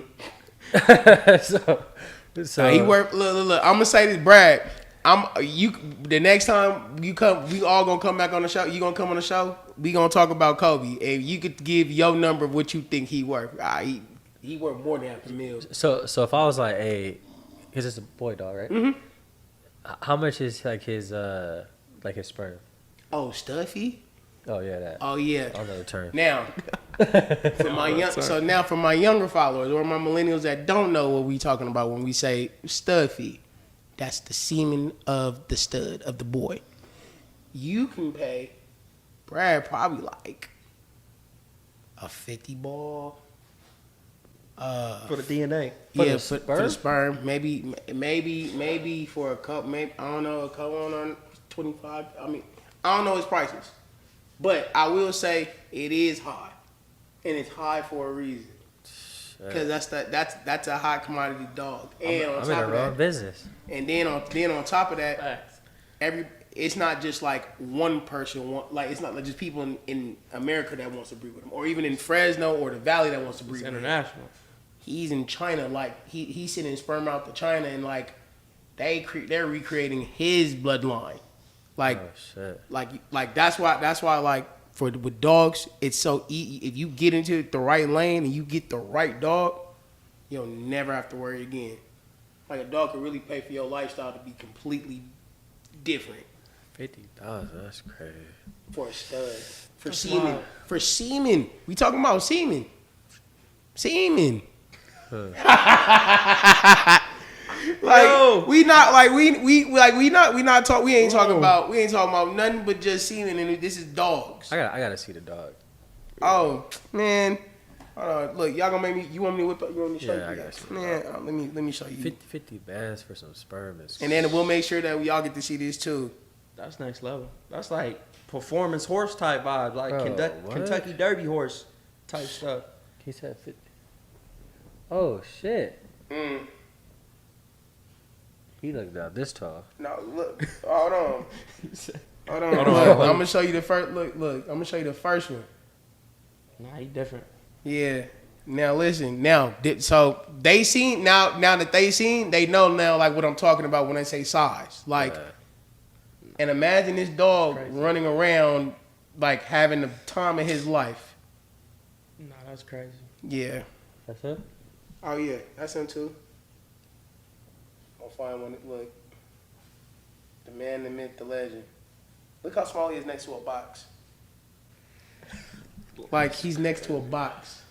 so He worked. Look. I'm gonna say this, Brad. The next time you come, we all gonna come back on the show. You gonna come on the show? We gonna talk about Kobe, and you could give your number of what you think he worth. He worth more than $500,000. So if I was like, hey, because it's a boy dog, right? Mm-hmm. How much is like his sperm? Oh, stuffy. Oh yeah, that. Oh yeah. I don't know the term. Now, for my younger followers or my millennials that don't know what we talking about when we say stuffy, that's the semen of the stud of the boy. You can pay Brad probably like a 50 ball. For the DNA. For Yeah, the for sperm? the sperm. Maybe for a couple. Maybe I don't know, a couple on 25. I mean, I don't know his prices, but I will say it is high, and it's high for a reason. Because that's a high commodity dog. And I'm in the wrong business. and then on top of that, it's not just like one person. It's not like just people in America that wants to breed with him, or even in Fresno or the Valley that wants to breed It's with him. international. He's in China, like he's sending sperm out to China, and like they're recreating his bloodline, like Oh shit. like that's why like with dogs it's so easy. If you get into the right lane and you get the right dog, you'll never have to worry again. Like a dog can really pay for your lifestyle to be completely different $50. That's crazy. for a stud, for That's semen, wild. for semen. We talking about semen. Like Yo. we ain't talking about nothing but just semen, and this is dogs. I gotta see the dog. Oh man, hold on. Look, y'all gonna make me. You want me to whip up? You want me to show Yeah, you? I gotta see the Man, let me show you. 50 bands for some sperm is. And then we'll make sure that we all get to see this too. That's next level. That's like performance horse type vibes, like Bro, what? Kentucky Derby horse type stuff. He said 50. Oh shit. He looked about this tall. No, look. Hold on. Hold on. Hold on. Look, I'm gonna show you the first. Look. I'm gonna show you the first one. Nah, he different. Yeah. Now listen. So they seen now that they know now like what I'm talking about when I say size. Like, and imagine this dog Crazy. running around like having the time of his life. Nah, that's crazy. Yeah. That's it. Oh yeah, that's him too. I'll find one. Look, the man, the myth, the legend. Look how small he is next to a box. Like he's next to a box.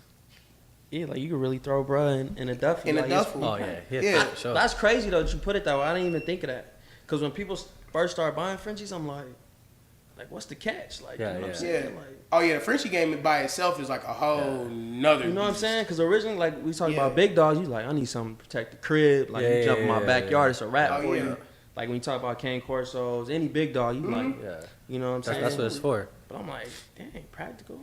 Yeah, like you could really throw bruh in a duffel. In a like, duffel. Oh yeah. Yeah. For sure. That's crazy though that you put it that way. I didn't even think of that. Because when people first start buying Frenchies, I'm like what's the catch? Like, Yeah, you know what I'm yeah. saying? Yeah. Like, Oh yeah, the Frenchie game by itself is like a whole nother. you know what I'm beast. saying? Because originally, like we talking Yeah. about big dogs, you like I need something to protect the crib. Like Yeah, you jump in my yeah, backyard, yeah. it's a wrap Oh, for yeah. you. Like when you talk about cane corsos, any big dog, you like, Yeah. you know what I'm saying? That's what it's for. But I'm like, dang, practical.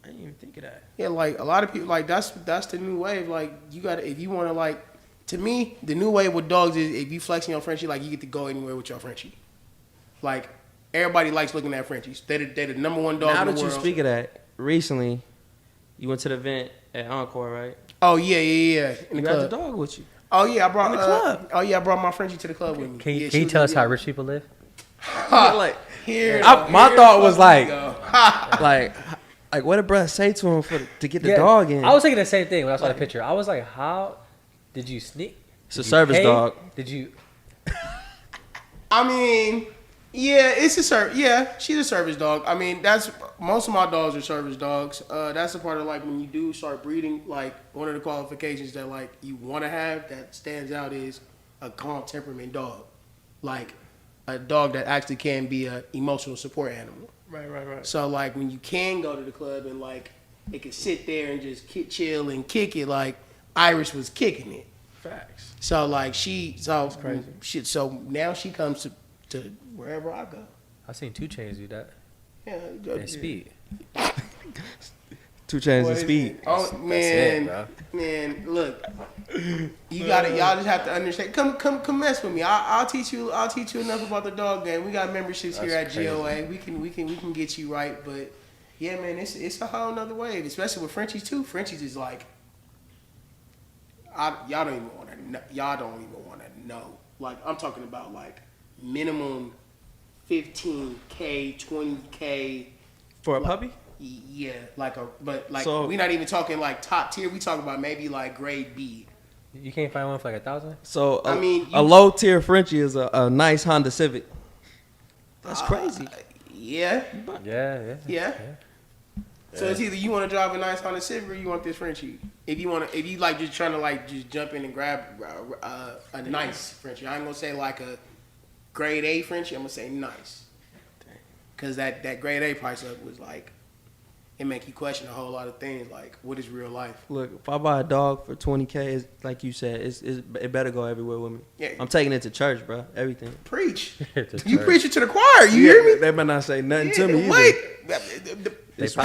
I didn't even think of that. Yeah, like a lot of people, like that's the new wave. Like you got to if you want to like, to me, the new wave with dogs is if you flexing your Frenchie, like you get to go anywhere with your Frenchie. Like everybody likes looking at Frenchies. They the number one dog Now in the that you world. speak of that, recently, you went to the event at Encore, right? Oh yeah, in You the got the club. dog with you. Oh yeah, I brought In the club. Oh yeah, I brought my Frenchie to the club with me. Can Yeah, you she was tell us in- how rich people live? Yeah, like, Here, my here thought was fucking like- go. like what did bruh say to him to get the Yeah, dog in? I was thinking the same thing when I saw the picture. I was like, how did you sneak? It's a Did you service pay? dog. Did you? I mean, yeah, it's a service. Yeah, she's a service dog. I mean, that's most of my dogs are service dogs. That's the part of like when you do start breeding. Like one of the qualifications that like you want to have that stands out is a calm temperament dog, like a dog that actually can be a emotional support animal. Right. So like when you can go to the club and like it can sit there and just chill and kick it, like Iris was kicking it. Facts. So like crazy. So now she comes to wherever I go. I seen 2 Chainz do that. Yeah, And Speed. 2 Chainz What and is Speed. it? Oh That's man, it, bro. man, look, you got it. Y'all just have to understand. Come mess with me. I'll teach you. I'll teach you enough about the dog game. We got memberships here at That's crazy. GOA. We can get you right. But yeah, man, it's a whole nother wave, especially with Frenchies too. Frenchies is like, y'all don't even want to. Y'all don't even want to know. Like I'm talking about like minimum 15K, 20K. For a Like, puppy? Yeah, but So- we're not even talking like top tier. We talking about maybe like grade B. You can't find one for like 1,000. So I mean, a low tier Frenchie is a nice Honda Civic. That's crazy. Yeah, Yeah. So it's either you want to drive a nice Honda Civic or you want this Frenchie. If you like just trying to like just jump in and grab a nice Frenchie. I ain't gonna say like a grade A Frenchie. I'm gonna say nice. Cause that grade A price up was like, it make you question a whole lot of things like what is real life. Look, if I buy a dog for 20K, it's, like you said, it better go everywhere with me. Yeah. I'm taking it to church, bro. Everything. Preach. To You church. preach it to the choir. You hear me? They better not say nothing to me either. Wait, It's the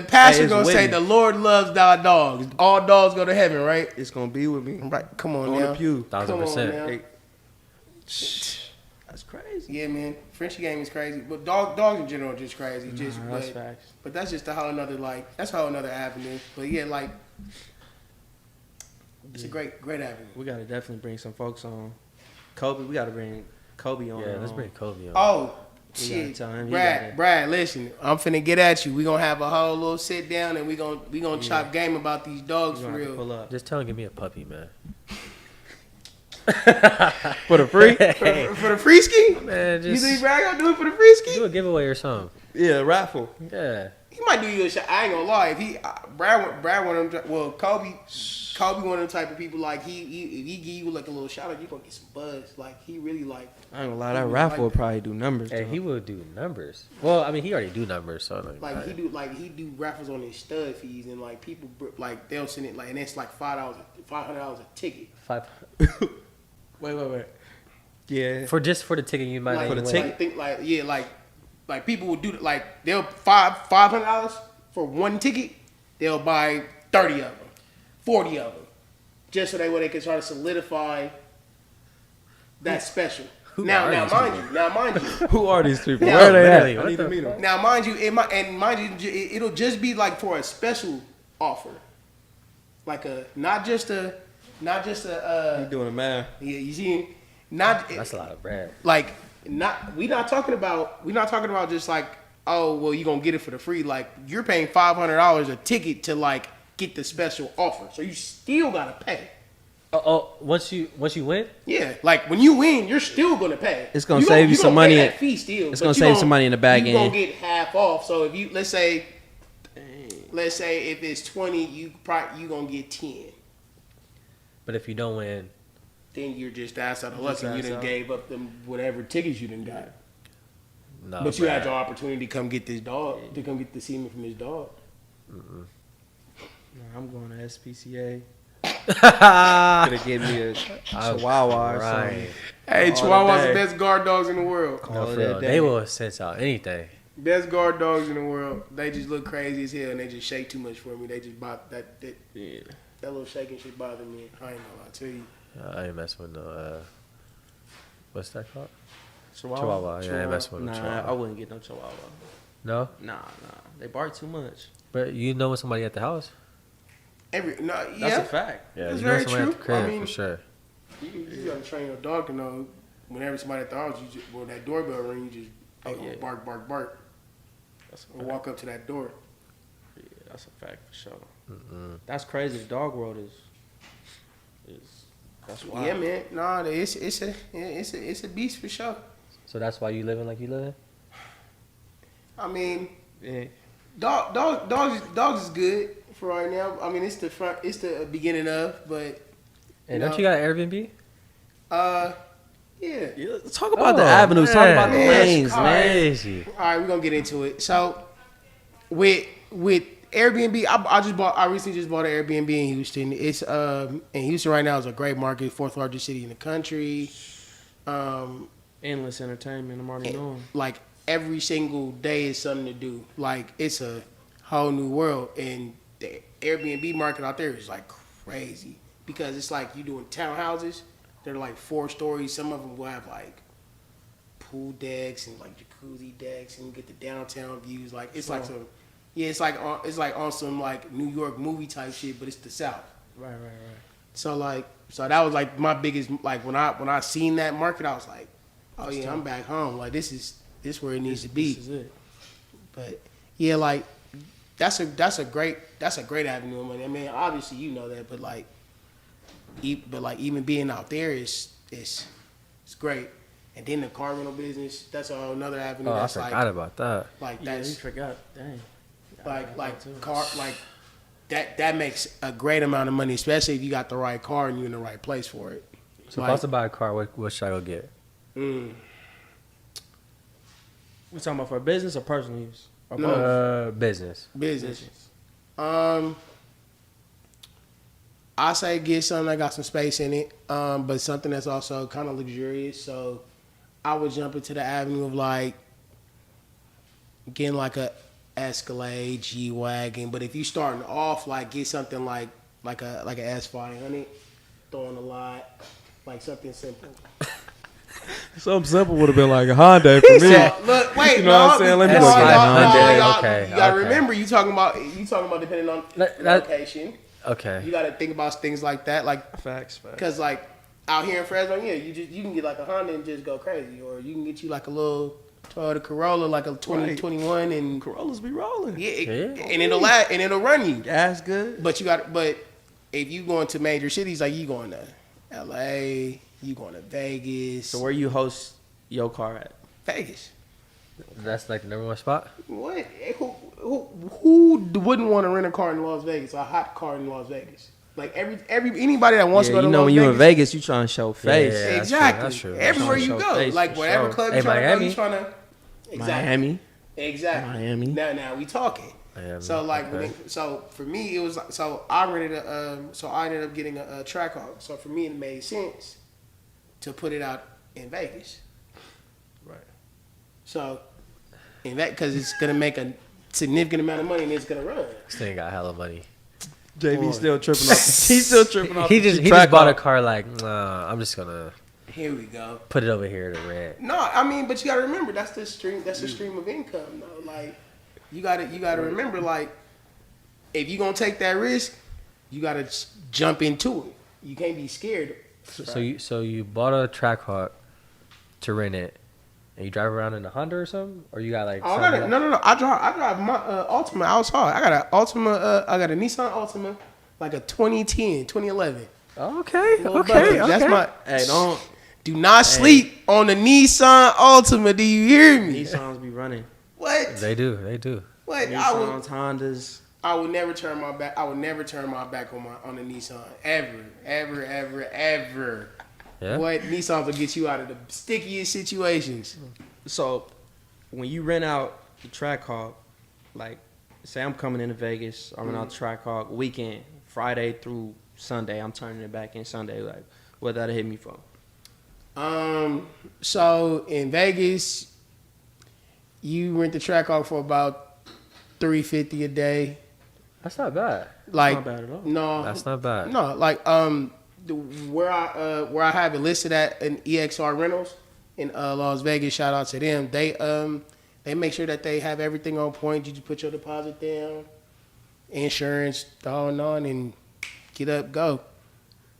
pastor it's gonna with say me. the Lord loves thy dogs. All dogs go to heaven, right? It's gonna be with me Right. Come on on now. the pew. Come on 1,000%. now. Hey, that's crazy. Yeah, man. Frenchie game is crazy, but dogs in general are just crazy. That's facts. But that's just a whole another that's a whole another avenue. But yeah, like it's a great avenue. We gotta definitely bring some folks on. Kobe, we gotta bring Kobe on. Yeah, let's bring Kobe on. Oh We gotta shit, tell him he Brad, gotta- listen, I'm finna get at you. We gonna have a whole little sit down and we gonna chop game about these dogs We for gonna have to real. pull up Just tell him give me a puppy, man. for the free. For the free ski? Man, You just think Brad gonna do it for the free ski? do a giveaway or something. Yeah, raffle. Yeah. He might do you a shot. I ain't gonna lie. If he Brad one of them. Well, Kobe one of them type of people. Like if he give you like a little shout out, you gonna get some buzz. Like he really like. I ain't gonna lie, that He raffle like will probably do numbers. Hey, though. he will do numbers. Well, I mean, he already do numbers, so Like he do raffles on his stud fees and like people like they'll send it like and it's like $500 a ticket. five Wait. Yeah. for the ticket you might Like, not for the even ticket? win. I think like people will do like they'll $500 for one ticket. They'll buy 30 of them, 40 of them, just so they can try to solidify that special. Who Now are these mind you. Who are these people? Yeah, Where are they literally, at? what I need the to meet them. Now, mind you, it'll just be like for a special offer, like not just a. You doing a math? Yeah, you see, not That's a lot of bread. like we not talking about just like, oh well, you gonna get it for the free. Like you're paying $500 a ticket to like get the special offer, so you still gotta pay. Oh, once you win, Yeah, like when you win, you're still gonna pay. It's gonna save you some gonna money pay at- that fee still. it's but gonna you save some money in the back You gonna end. get half off. So if you let's say if it's 20, you gonna get 10. but if you don't win, Then you're just ass out of luck Just and you ass done out. gave up them whatever tickets you done got. no. But you had bruh. your opportunity to come get this dog, to come get the semen from this dog. Nah, I'm going to SPCA. Ah, Gonna give me a Chihuahua or something. right. Hey, All Chihuahua's day. the best guard dogs in the world. Call No, it for a real. day. They will sense out anything. Best guard dogs in the world. They just look crazy as hell and they just shake too much for me. They just bought that Yeah. little shaking shit bothers me. I ain't gonna lie to you. I ain't messing with no. What's that called? Chihuahua? Chihuahua. Yeah, I ain't messing with no Nah, Chihuahua. I wouldn't get no Chihuahua. No, Nah. They bark too much. but you know with somebody at the house. That's That's a fact. Yeah, That's you know very somebody true. at the crib I mean, for sure. You gotta train your dog to know whenever somebody at the house, when that doorbell ring, you just yeah. bark, bark, bark, That's a or fact. walk up to that door. Yeah, that's a fact for sure. That's crazy. The dog world is that's wild. Yeah, man. Nah, it's a beast for sure. So that's why you living like you living. I mean, Yeah. dogs is good for right now. I mean, it's the beginning of, but And don't you got Airbnb? yeah. Yeah, let's talk about the Oh, avenues. Talk about the man. lanes, All man. Crazy. All right, we're gonna get into it. So, with Airbnb, I recently just bought an Airbnb in Houston. It's in Houston right now is a great market, 4th largest city in the country. Endless entertainment. I'm already knowing. Like every single day is something to do. Like it's a whole new world. And the Airbnb market out there is like crazy because it's like you doing townhouses. They're like 4 stories. Some of them will have like pool decks and like jacuzzi decks, and you get the downtown views. Like it's like some, yeah, it's like on some like New York movie type shit, but it's the South. Right. So that was like my biggest, like when I seen that market, I was like, oh yeah, I'm back home. Like this is where it needs to be. This is it. But yeah, like that's a great avenue of money. I mean, obviously you know that, but like even being out there is great. And then the car rental business, that's a whole another avenue. Oh, that's I forgot about that. Like Yeah, that's you forgot. Dang. That makes a great amount of money, especially if you got the right car and you're in the right place for it. So if I was to buy a car, what should I go get? We talking about for business or personal use? Or both? No. Business. I say get something that got some space in it, but something that's also kind of luxurious. So I would jump into the avenue of like getting like a Escalade, G-Wagon. But if you starting off, like get something like an S500, throwing a lot, like something simple. Something simple would have been like a Hyundai for me. Look, wait, You know what I'm saying? Let me look at y'all, okay, you gotta okay. remember, you talking about depending on location. Okay. You gotta think about things like that, like Facts. because like out here in Fresno, yeah, you can get like a Honda and just go crazy, or you can get you like a little Toyota Corolla, like a 2021, and Corollas be rolling. and it'll run you. Gas good. But if you going to major cities, like you going to LA, you going to Vegas. So where you host your car at? Vegas. That's like the number one spot? What? Who wouldn't want to rent a car in Las Vegas? A hot car in Las Vegas? Like anybody that wants to go to you know Las when Vegas. you in Vegas, you trying to show face. Yeah, that's Exactly. true, that's true. Everywhere you Show go, face like for whatever sure. club Hey, you trying to go, Miami? you trying to. Exactly. Miami. Exactly. Miami. Now we talking. Miami, So like, okay. so for me it was so I rented so I ended up getting a Trackhawk. So for me it made sense to put it out in Vegas. Right. So in that because it's gonna make a significant amount of money and it's gonna run. This thing got hella money. JB still tripping off. He's still tripping off. He just bought a car like, nah, I'm just gonna Here we go. put it over here to rent. No, I mean, but you gotta remember that's the stream. That's the stream of income. Though. Like you gotta remember, like if you gonna take that risk, you gotta jump into it. You can't be scared. So you bought a Trackhawk to rent it, and you drive around in a Honda or something, or you got like? Oh, no. I drive my Altima outside. I got a Altima. I got a Nissan Altima, like a 2010, 2011. Okay. That's my. Hey, Do not sleep on the Nissan Altima. Do you hear me? Nissans be running. What? They do. What? Nissans, Hondas. I would never turn my back. I would never turn my back on the Nissan ever. Yeah. What? Nissans will get you out of the stickiest situations. So when you rent out the Trackhawk, like say I'm coming into Vegas, I rent out the Trackhawk weekend, Friday through Sunday. I'm turning it back in Sunday. Like what that'll hit me for? So in Vegas, you rent the Trackhawk for about $350 a day. That's not bad. Like Not bad at all. no, That's not bad. no, like where I have it listed at in EXR Rentals in Las Vegas. Shout out to them. They make sure that they have everything on point. You just put your deposit down, insurance, the whole nine, and get up, go.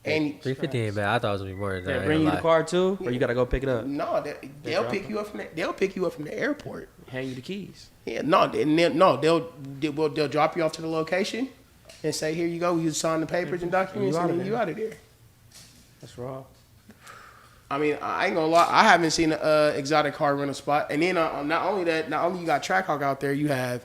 And $350 ain't bad. I thought it was gonna be more than that. They bring you the car too, or you gotta go pick it up? no, they'll drop pick it. you up from they'll pick you up from the airport. Hand you the keys. Yeah, they'll drop you off to the location and say, here you go. You sign the papers and documents, You and outta then you out of there. That's raw. I mean, I ain't gonna lie. I haven't seen an exotic car rental spot. And then not only you got Trackhawk out there, you got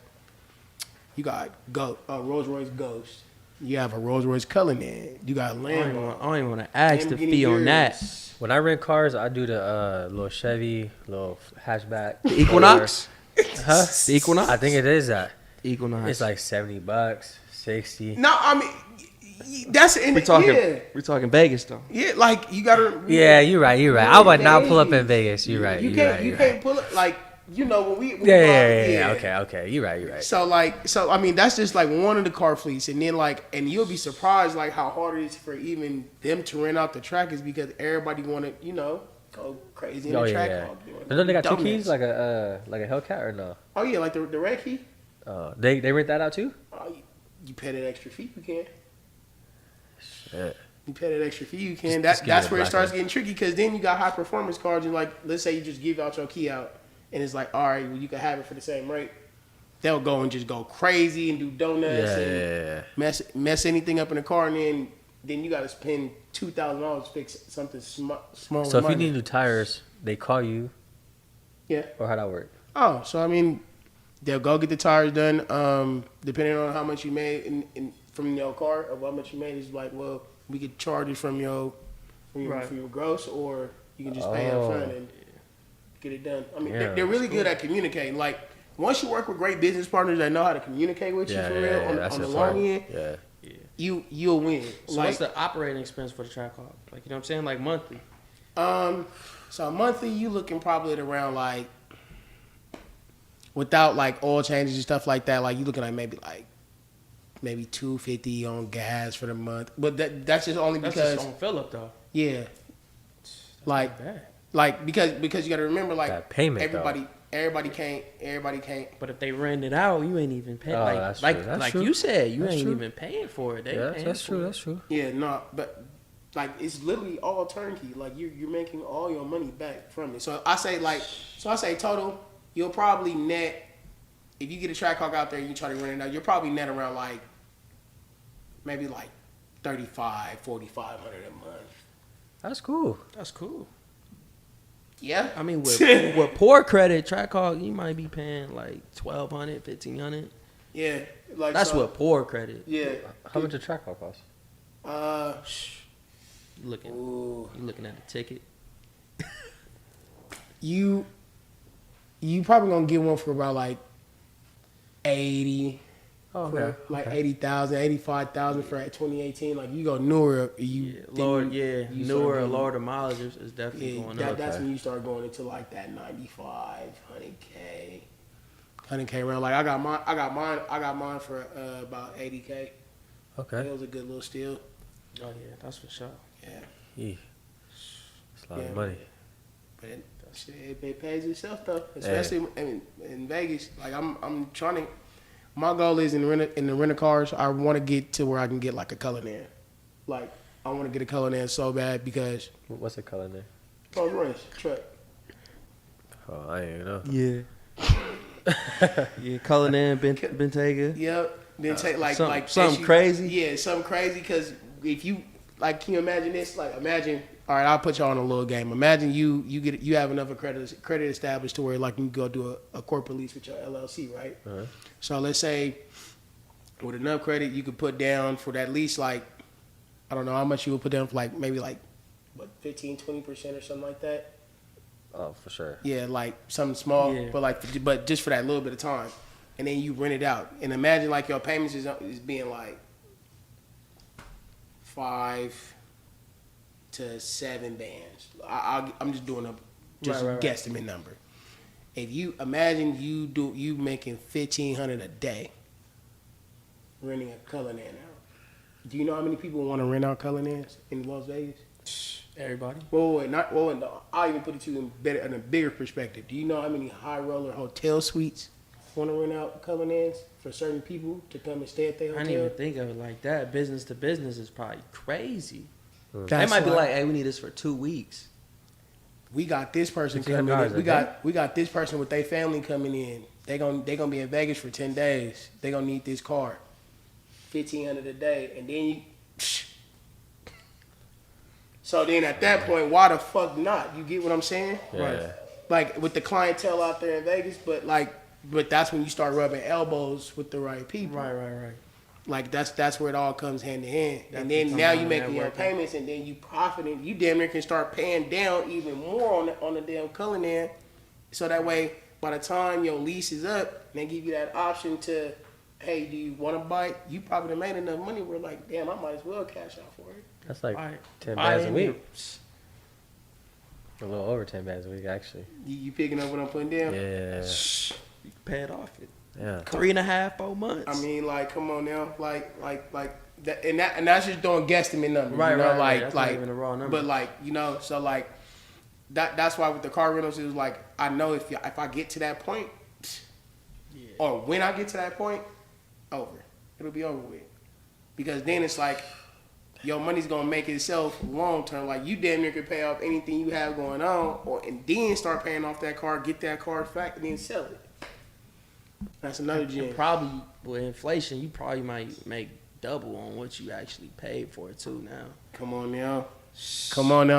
Rolls Royce Ghost. You have a Rolls Royce Cullinan. You got I Lambo. don't even want to ask the Lamborghini fee on that. Urus. When I rent cars, I do the little Chevy, little hatchback. The Equinox? Huh? The Equinox? I think it is that. Equinox. It's like $70, 60. No, I mean that's in we the talking. We talking Vegas though. yeah. Like you gotta. Yeah, you're right. I would not pull up in Vegas. You're right. You can't pull it like you know when we Yeah. Okay. You're right. So I mean that's just like one of the car fleets, and then and you'll be surprised like how hard it is for even them to rent out the track is because everybody want to go crazy in the track. But don't they got two keys like a Hellcat or no? Oh yeah, like the red key. They rent that out too? You pay that extra fee, you can. Shit. You pay that extra fee, you can. Just That's where it starts getting tricky because then you got high performance cars and like let's say you just give out your key out and it's like all right, well you can have it for the same rate. They'll go and just go crazy and do donuts and mess anything up in the car and then you got to spend $2,000 to fix something small. So if you need new tires, they call you. Yeah. Or how that work? Oh, so I mean, they'll go get the tires done. Depending on how much you made from your car, or how much you made, is like, well, we could charge it from your gross, or you can just pay up front and get it done. I mean, they're really good at communicating. Like once you work with great business partners that know how to communicate with you for real on the long end, you'll win. So what's the operating expense for the track hawk? Like you know what I'm saying, like monthly. So monthly, you looking probably at around like, without like oil changes and stuff like that, like you looking at maybe $250 on gas for the month. But that's just only because that's just on fill up though. Yeah. Like because you got to remember like that payment, everybody can't. But if they rent it out, you ain't even paying. That's true. You said, you That's ain't true. even paying for it. That's true. Yeah, no, but like it's literally all turnkey. Like you're making all your money back from it. So I say total, you'll probably net, if you get a track hawk out there and you try to rent it out, you'll probably net around like maybe like $3,500, $4,500 a month. That's cool. That's cool. Yeah, I mean, with poor credit, track hawk, you might be paying like $1,200, $1,500. Yeah, like that's with poor credit. Yeah. How much a track hawk cost? You looking at the ticket. You probably gonna get one for about like 80. Oh, for okay. like 80,000, 85,000 for 2018. Like you go newer, Newer or lower the mileage is definitely going up. That's when you start going into like that 95, 100K around. Like I got mine for about 80K. Okay. It was a good little steal. Oh yeah, that's for sure. Yeah. It's a lot of money. But it pays itself though, especially in Vegas. Like I'm trying to. My goal is in the rental cars, I want to get to where I can get like a Cullinan. Like I want to get a Cullinan so bad because. What's the color there? Rolls Royce truck. Oh, I ain't know. Yeah. Yeah, Cullinan, Bentayga. Yep. Then take something crazy. Yeah, something crazy. Because if you can you imagine this? Like imagine. All right, I'll put y'all on a little game. Imagine you have enough of credit established to where like you can go do a corporate lease with your LLC, right? Uh-huh. So let's say with enough credit, you could put down for that lease like I don't know how much you would put down for like maybe like what 15-20% or something like that. Oh, for sure. Yeah, like something small, but just for that little bit of time, and then you rent it out. And imagine like your payments is being like 5 to 7 bands. I'm just doing a guesstimate number. If you imagine you making $1,500 a day renting a Cullinan out. Do you know how many people want to rent out Cullinans in Las Vegas? Everybody. No. I'll even put it to you in a bigger perspective. Do you know how many high roller hotel suites want to rent out Cullinans for certain people to come and stay at their hotel? I didn't even think of it like that. Business to business is probably crazy. They might be like, hey, we need this for 2 weeks. We got this person coming in. We got this person with their family coming in. They gonna be in Vegas for 10 days. They gonna need this car. $1,500 a day. And then so then at that point, why the fuck not? You get what I'm saying? Yeah. Right. Like with the clientele out there in Vegas, but that's when you start rubbing elbows with the right people. Right. Like that's where it all comes hand in hand. And then now you making your payments, and then you profiting. You damn near can start paying down even more on the damn Cullinan. So that way, by the time your lease is up, they give you that option to, hey, do you want to buy? You probably done made enough money where like, damn, I might as well cash out for it. That's like 10 bands a week. A little over 10 bands a week, actually. You picking up what I'm putting down? Yeah. You can pay it off in Yeah. 3.5, 4 months. I mean, like, come on now, like that, and that's just doing guesstimate numbers, right, you know, right, like, That's like, not even a raw number. but like, you know, so like, that's why with the car rentals, it was like, I know if I get to that point, or when I get to that point, it'll be over with, because then it's like, your money's gonna make itself long term. Like, you damn near could pay off anything you have going on, and then start paying off that car, get that car back, and then sell it. That's another gem. And probably with inflation, you probably might make double on what you actually paid for it too now. Come on now.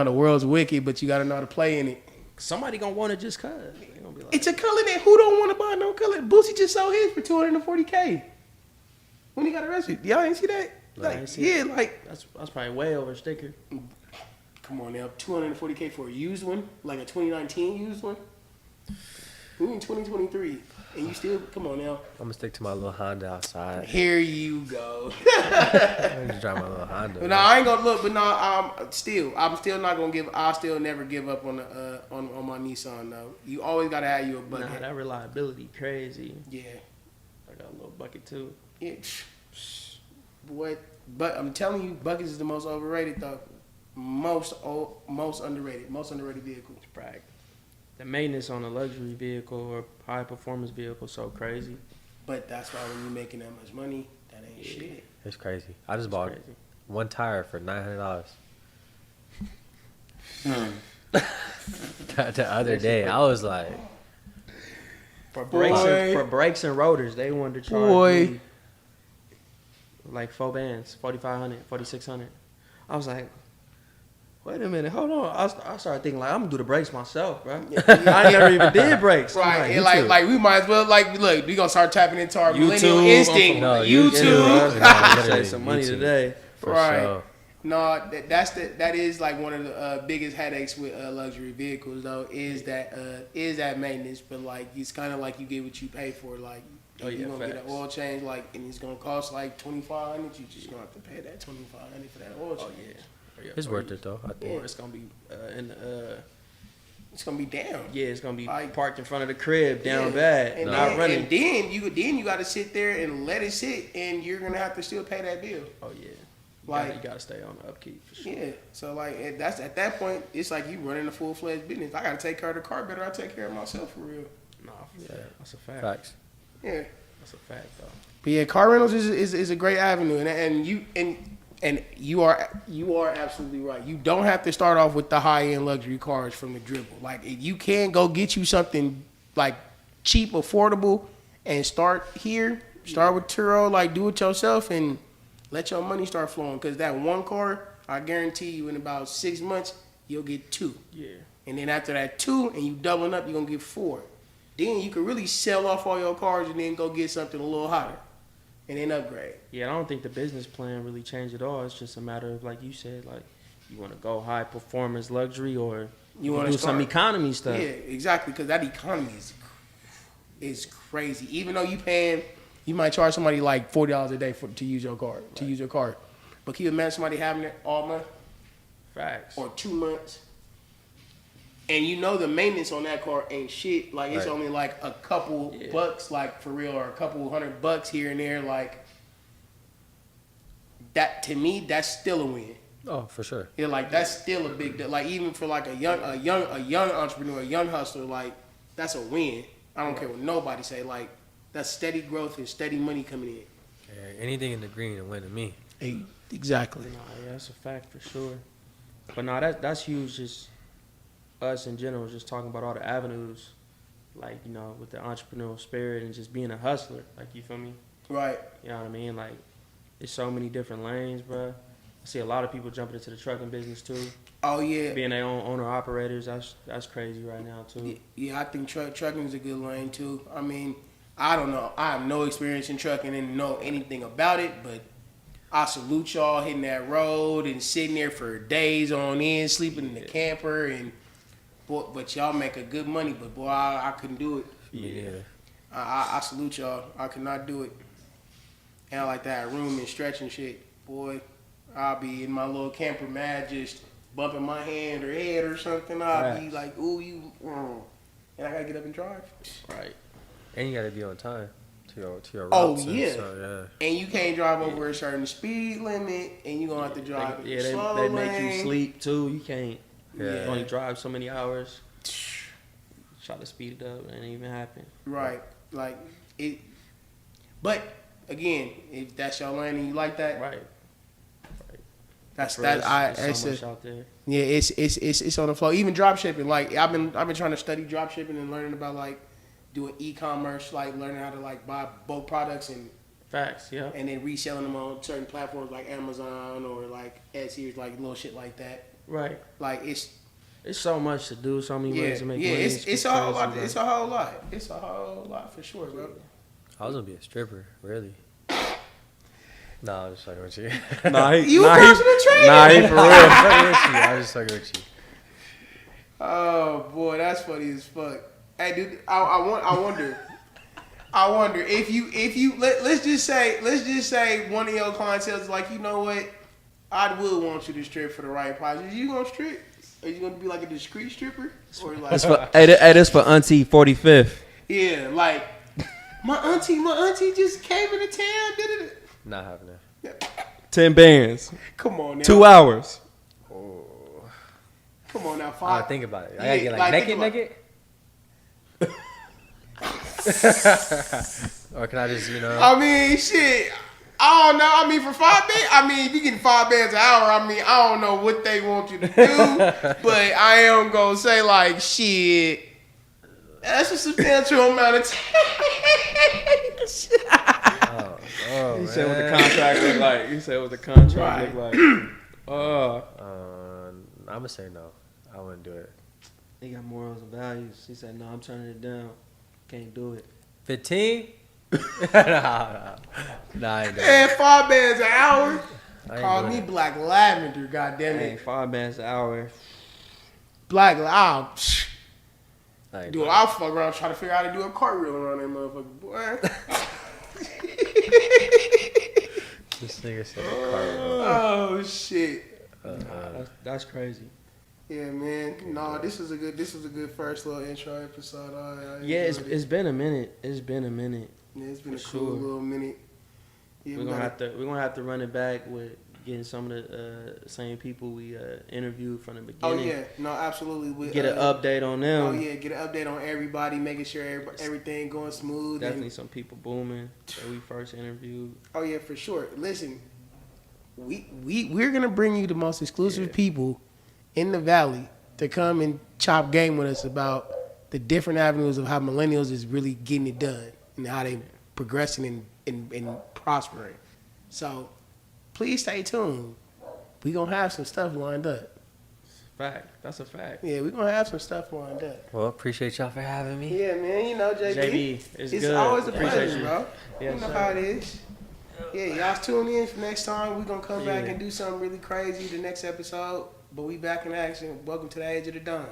The world's wicked, but you gotta know how to play in it. Somebody gonna want it just cause. They gonna be like, It's a color that who don't want to buy no color. Boosie just sold his for $240K when he got arrested. Y'all ain't see that? No, I Like, ain't see yeah, like, that's probably way over a sticker. come on now, $240K for a used one, like a 2019 used one. We in 2023, and you still, come on now. I'm gonna stick to my little Honda outside. Here you go. I'm just drive my little Honda. But no, I ain't gonna look. But no, I'm still not gonna give. I'll still never give up on the on my Nissan though. You always gotta have you a bucket. Nah, that reliability crazy. Yeah, I got a little bucket too. yeah. Boy, but I'm telling you, buckets is the most overrated though. Most underrated vehicle. Brag. The maintenance on a luxury vehicle or high performance vehicle so crazy. But that's why when you're making that much money, that ain't shit. It's crazy. I just bought Crazy. one tire for $900. The other day, I was like, For Boy. brakes and rotors, they wanted to charge Boy. me like 4 bands, 4,500, 4,600. I was like, wait a minute, hold on. I started thinking like I'm gonna do the brakes myself, bro. I never even did brakes. I'm Right, and YouTube. like we might as well look. We gonna start tapping into our millennial YouTube, instinct. No, YouTube. YouTube. Save some money YouTube. today. for Right. sure. No, that is like one of the biggest headaches with luxury vehicles though is that maintenance. But like it's kind of like you get what you pay for. Like Oh, yeah, you're gonna get facts. an oil change, like, and it's gonna cost like $2,500. You just gonna have to pay that $2,500 for that oil change. Oh yeah. It's worth it though, I think. Or it's gonna be It's gonna be down. yeah, it's gonna be Like- parked in front of the crib, down Yeah. bad, and not then, running. And then you got to sit there and let it sit, and you're gonna have to still pay that bill. Oh yeah, Like- you gotta stay on the upkeep for sure. Yeah. So like that's at that point, it's like you running a full fledged business. I gotta take care of the car better. I take care of myself for real. Nah, that's a fact. Facts. Yeah. That's a fact though. But yeah, car rentals is a great avenue, and you are absolutely right. You don't have to start off with the high end luxury cars from the dribble. Like you can go get you something like cheap, affordable, and start here. Start with Turo, like do it yourself, and let your money start flowing. Cause that one car, I guarantee you, in about 6 months, you'll get 2. Yeah. And then after that 2, and you doubling up, you're gonna get 4. Then you can really sell off all your cars and then go get something a little hotter, and then upgrade. Yeah, I don't think the business plan really changed at all. It's just a matter of, like you said, like you want to go high performance luxury or You want wanna to do some start- economy stuff. Yeah, exactly. Because that economy is crazy. Even though you might charge somebody like $40 a day to use your car, But can you imagine somebody having it all month Facts. or 2 months? And you know the maintenance on that car ain't shit. Like it's Right. only like a couple Yeah. bucks, like for real, or a couple $100 here and there. Like that to me, that's still a win. Oh, for sure. Yeah, like that's still a big deal. Like even for like a young entrepreneur, a young hustler, like that's a win. I don't care what nobody say. Like that's steady growth and steady money coming in. Yeah, anything in the green and win to me. Hey, exactly. Nah, yeah, that's a fact for sure. But nah, that's huge. Just us in general, just talking about all the avenues, like with the entrepreneurial spirit and just being a hustler. Like you feel me? Right. You know what I mean? Like there's so many different lanes, bro. I see a lot of people jumping into the trucking business too, Oh yeah. being their own owner operators. That's crazy right now too. Yeah, I think trucking is a good lane too. I mean, I don't know. I have no experience in trucking and know anything about it, but I salute y'all hitting that road and sitting there for days on end, sleeping in the camper, and boy, but y'all make a good money. But boy, I couldn't do it. Yeah. I salute y'all. I could not do it. And I like that room and stretch and shit. Boy, I'll be in my little camper mad, just bumping my hand or head or something, I'll be like, ooh, and I gotta get up and drive. Right. And you gotta be on time to your Oh, routes. yeah. So, And you can't drive over a certain speed limit, and you're gonna have to drive in They slow make you lane. sleep too. You can't. Yeah. You only drive so many hours. Try to speed it up, and it ain't even happen. Right. Like it. But again, if that's your lane and you like that, Right. that's For that. us, It's so much out there. yeah, it's on the flow. Even drop shipping. Like I've been trying to study drop shipping and learning about like doing e-commerce, like learning how to like buy bulk products and Facts. Yeah. then reselling them on certain platforms like Amazon or like Etsy or like little shit like that. Right. Like it's so much to do. So many ways to make money. it's a whole lot. crazy, It's a whole lot. It's a whole lot for sure, bro. I was gonna be a stripper, really. No, I'm just fucking with you. You a personal trainer? Nah, he for real. I'm just fucking with you. Oh boy, that's funny as fuck. Hey, dude, I wonder if you let's just say one of your clientele is like, you know what, I will want you to strip for the right price. Are you gonna strip? Are you gonna be like a discreet stripper or like? Hey, this for Auntie 45th. Yeah, like my auntie just came into town. Did it? Not happening. 10 bands. Come on now. 2 hours. Come on now, I five. gotta think about it. I gotta Yeah, get like, naked. Or can I just, I mean, shit. I don't know. I mean, for 5 bands, I mean, if you get 5 bands an hour, I mean, I don't know what they want you to do, but I am gonna say like, shit. That's a substantial amount of time. He said what the contract look like. He said what the contract look like. I'm gonna say no. I wouldn't do it. He got morals and values. He said, "No, I'm turning it down. Can't do it." 15? Nah, I ain't doing it. And 5 bands an hour. I ain't Call doing me it. Black Lavender, goddamn Hey, it. 5 bands an hour. Black I ain't Dude, doing it. I'll fuck around trying to figure out how to do a cartwheel around that motherfucker, boy. This nigga said cartwheel. Oh shit. That's crazy. Yeah, man. No, this was a good first little intro episode. I Yeah, enjoyed it. it's been a minute. It's been a minute. Yeah, it's been a for cool sure. little minute. Yeah, We're gonna have to run it back with getting some of the same people we interviewed from the Oh beginning. yeah, no, absolutely. We, Get an update on them. Oh yeah, get an update on everybody, making sure everything going smooth. Definitely And, some people booming that we first interviewed. oh yeah, for sure. Listen, we're gonna bring you the most exclusive people in the valley to come and chop game with us about the different avenues of how millennials is really getting it done and how they progressing and prospering. So please stay tuned. We gonna have some stuff lined up. Fact. That's a fact. Yeah, we gonna have some stuff lined up. Well, appreciate y'all for having me. Yeah, man. You know, JB. JB, it's good. Always a Appreciate pleasure, you. bro. Yes, you know sir. how it is. Yeah, y'all tune in for next time. We're gonna come back Yeah. and do something really crazy the next episode. But we back in action. Welcome to the Age of the Dawn.